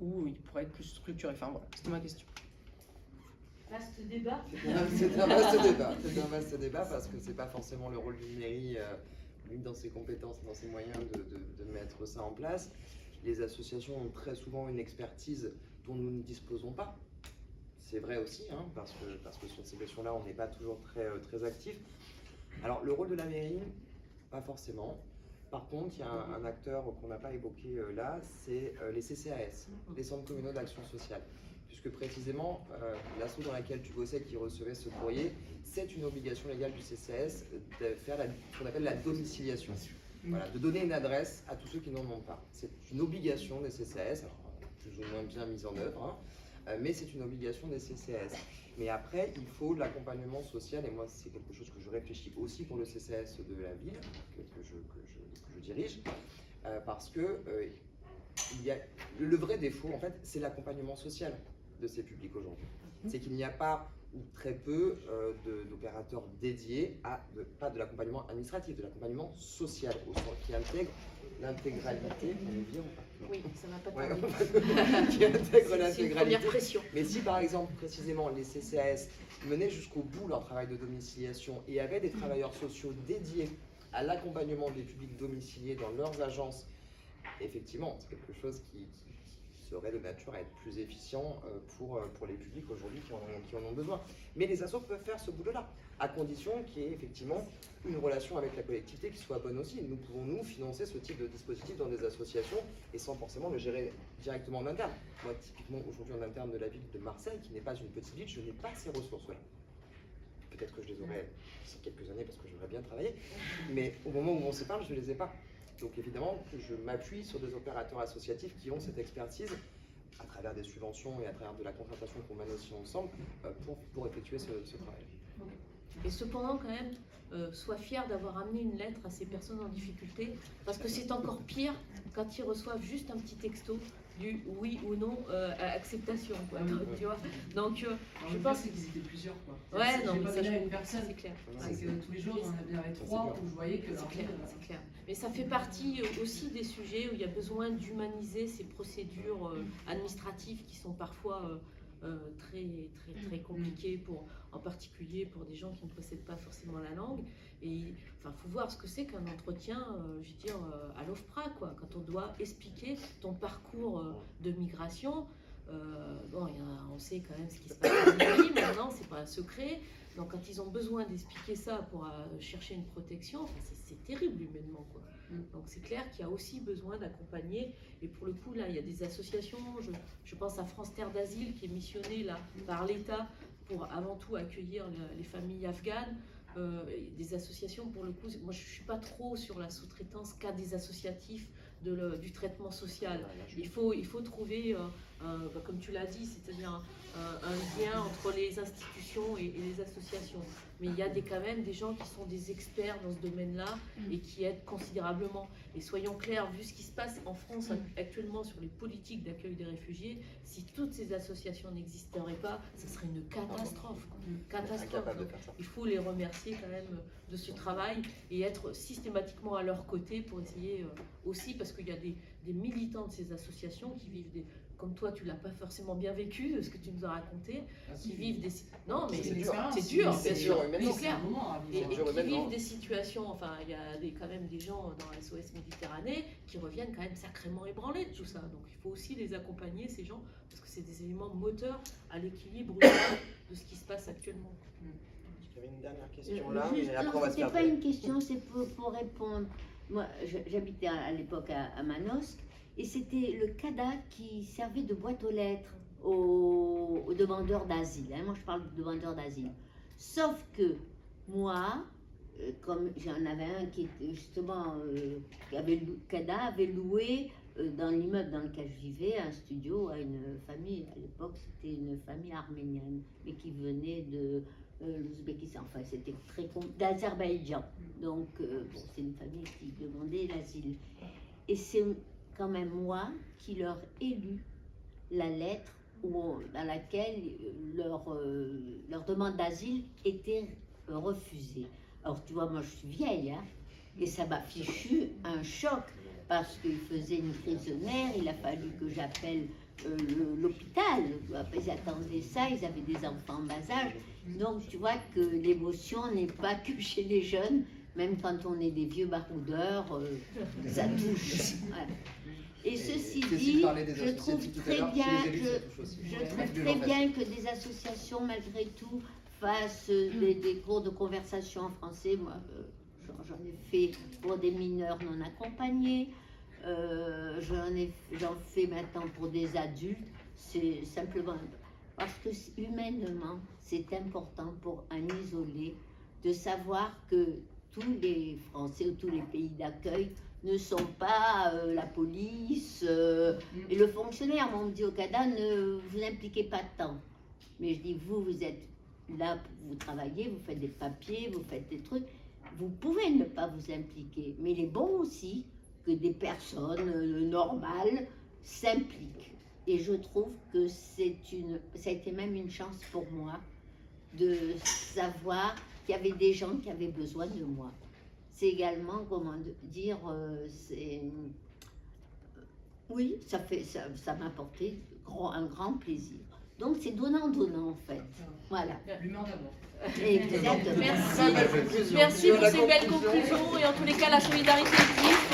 où ils pourraient être plus structurés? Enfin voilà, c'était ma question. Vaste débat. C'est un vaste débat. C'est un vaste débat parce que c'est pas forcément le rôle d'une mairie, lui dans ses compétences, dans ses moyens de mettre ça en place. Les associations ont très souvent une expertise dont nous ne disposons pas. C'est vrai aussi, parce que sur ces questions-là, on n'est pas toujours très actif. Alors, le rôle de la mairie, pas forcément. Par contre, il y a un acteur qu'on n'a pas évoqué là, c'est les CCAS, les centres communaux d'action sociale. Puisque précisément, l'asso dans laquelle tu bossais qui recevait ce courrier, c'est une obligation légale du CCAS de faire ce qu'on appelle la domiciliation. Voilà, de donner une adresse à tous ceux qui n'en ont pas. C'est une obligation des CCAS, alors plus ou moins bien mise en œuvre, mais c'est une obligation des CCAS. Mais après, il faut de l'accompagnement social, et moi c'est quelque chose que je réfléchis aussi pour le CCAS de la ville, que je dirige, parce que le vrai défaut, en fait, c'est l'accompagnement social de ces publics aujourd'hui. C'est qu'il n'y a pas ou très peu d'opérateurs dédiés pas de l'accompagnement administratif, de l'accompagnement social, au sens qui intègre l'intégralité. Oui, ça va pas Ouais, tarder. qui intègre C'est une l'intégralité. première pression. Mais si par exemple, précisément, les CCAS menaient jusqu'au bout leur travail de domiciliation et avaient des travailleurs sociaux dédiés à l'accompagnement des publics domiciliés dans leurs agences, effectivement, c'est quelque chose qui serait de nature à être plus efficient pour les publics aujourd'hui qui en ont besoin. Mais les assos peuvent faire ce boulot-là, à condition qu'il y ait effectivement une relation avec la collectivité qui soit bonne aussi. Nous pouvons, nous, financer ce type de dispositif dans des associations et sans forcément le gérer directement en interne. Moi, typiquement, aujourd'hui, en interne de la ville de Marseille, qui n'est pas une petite ville, je n'ai pas ces ressources-là. Peut-être que je les aurai d'ici quelques années parce que j'aimerais bien travailler, mais au moment où on se parle, je ne les ai pas. Donc évidemment, je m'appuie sur des opérateurs associatifs qui ont cette expertise à travers des subventions et à travers de la concertation qu'on mène aussi ensemble pour effectuer ce travail. Et cependant, quand même, sois fier d'avoir amené une lettre à ces personnes en difficulté, parce que c'est encore pire quand ils reçoivent juste un petit texto du oui ou non à acceptation, quoi. Tu vois. Donc, je pense qu'ils étaient plusieurs, quoi. Ouais, non, j'ai mais pas ça, donné à je une personne. c'est clair. C'est que tous les jours, il y en avait 3 où je voyais que C'est clair, c'est clair. Mais ça fait partie aussi des sujets où il y a besoin d'humaniser ces procédures administratives qui sont parfois très compliquées, en particulier pour des gens qui ne possèdent pas forcément la langue. Et enfin, faut voir ce que c'est qu'un entretien, je veux dire, à l'OFPRA, quoi. Quand on doit expliquer ton parcours de migration. Bon, on sait quand même ce qui se passe en Libye, maintenant, c'est pas un secret. Donc, quand ils ont besoin d'expliquer ça pour chercher une protection, enfin, c'est terrible humainement, quoi. Donc, c'est clair qu'il y a aussi besoin d'accompagner. Et pour le coup, là, il y a des associations. Je pense à France Terre d'Asile qui est missionnée là par l'État pour avant tout accueillir les familles afghanes. Des associations, pour le coup, moi je ne suis pas trop sur la sous-traitance qu'à des associatifs du traitement social. Il faut trouver, comme tu l'as dit, c'est-à-dire un lien entre les institutions et les associations. Mais il y a quand même des gens qui sont des experts dans ce domaine-là et qui aident considérablement. Et soyons clairs, vu ce qui se passe en France actuellement sur les politiques d'accueil des réfugiés, si toutes ces associations n'existeraient pas, ce serait une catastrophe. Catastrophe. Donc, il faut les remercier quand même de ce travail et être systématiquement à leur côté pour essayer aussi, parce qu'il y a des militants de ces associations qui vivent comme toi, tu l'as pas forcément bien vécu, ce que tu nous as raconté, qui vivent des... Non, mais c'est dur, bien sûr, c'est clair. Et qui vivent des situations, enfin, il y a quand même des gens dans SOS Méditerranée qui reviennent quand même sacrément ébranlés de tout ça. Donc, il faut aussi les accompagner, ces gens, parce que c'est des éléments moteurs à l'équilibre de ce qui se passe actuellement. Il y avait une dernière question là, mais après on va se c'est faire... pas une question, c'est pour répondre. Moi, j'habitais à l'époque à Manosque, et c'était le CADA qui servait de boîte aux lettres aux demandeurs d'asile. Moi, je parle de demandeurs d'asile. Sauf que moi, comme j'en avais un qui était justement, CADA avait loué dans l'immeuble dans lequel je vivais un studio à une famille. À l'époque, c'était une famille arménienne, mais qui venait de l'Ouzbékistan. Enfin, c'était d'Azerbaïdjan. Donc, c'est une famille qui demandait l'asile. Et c'est quand même moi qui leur ai lu la lettre dans laquelle leur demande d'asile était refusée. Alors tu vois, moi je suis vieille, hein, et ça m'a fichu un choc, parce qu'ils faisaient une crise de nerfs, il a fallu que j'appelle l'hôpital. Ils attendaient ça, ils avaient des enfants en bas âge. Donc tu vois que l'émotion n'est pas que chez les jeunes, même quand on est des vieux baroudeurs, ça touche. Voilà. Et ceci dit, je trouve très bien que des associations, malgré tout, fassent des cours de conversation en français. Moi, j'en ai fait pour des mineurs non accompagnés. J'en fais maintenant pour des adultes. C'est simplement parce que humainement, c'est important pour un isolé de savoir que tous les Français ou tous les pays d'accueil ne sont pas la police et le fonctionnaire. On me dit au CADA, ne vous impliquez pas tant. Mais je dis, vous êtes là, vous travaillez, vous faites des papiers, vous faites des trucs. Vous pouvez ne pas vous impliquer. Mais il est bon aussi que des personnes normales s'impliquent. Et je trouve que ça a été même une chance pour moi de savoir qu'il y avait des gens qui avaient besoin de moi. C'est également, comment dire, oui, ça m'a apporté un grand plaisir. Donc c'est donnant-donnant en fait. Voilà. L'humain d'abord. Exactement. Merci pour ces belles conclusions et en tous les cas la solidarité existe.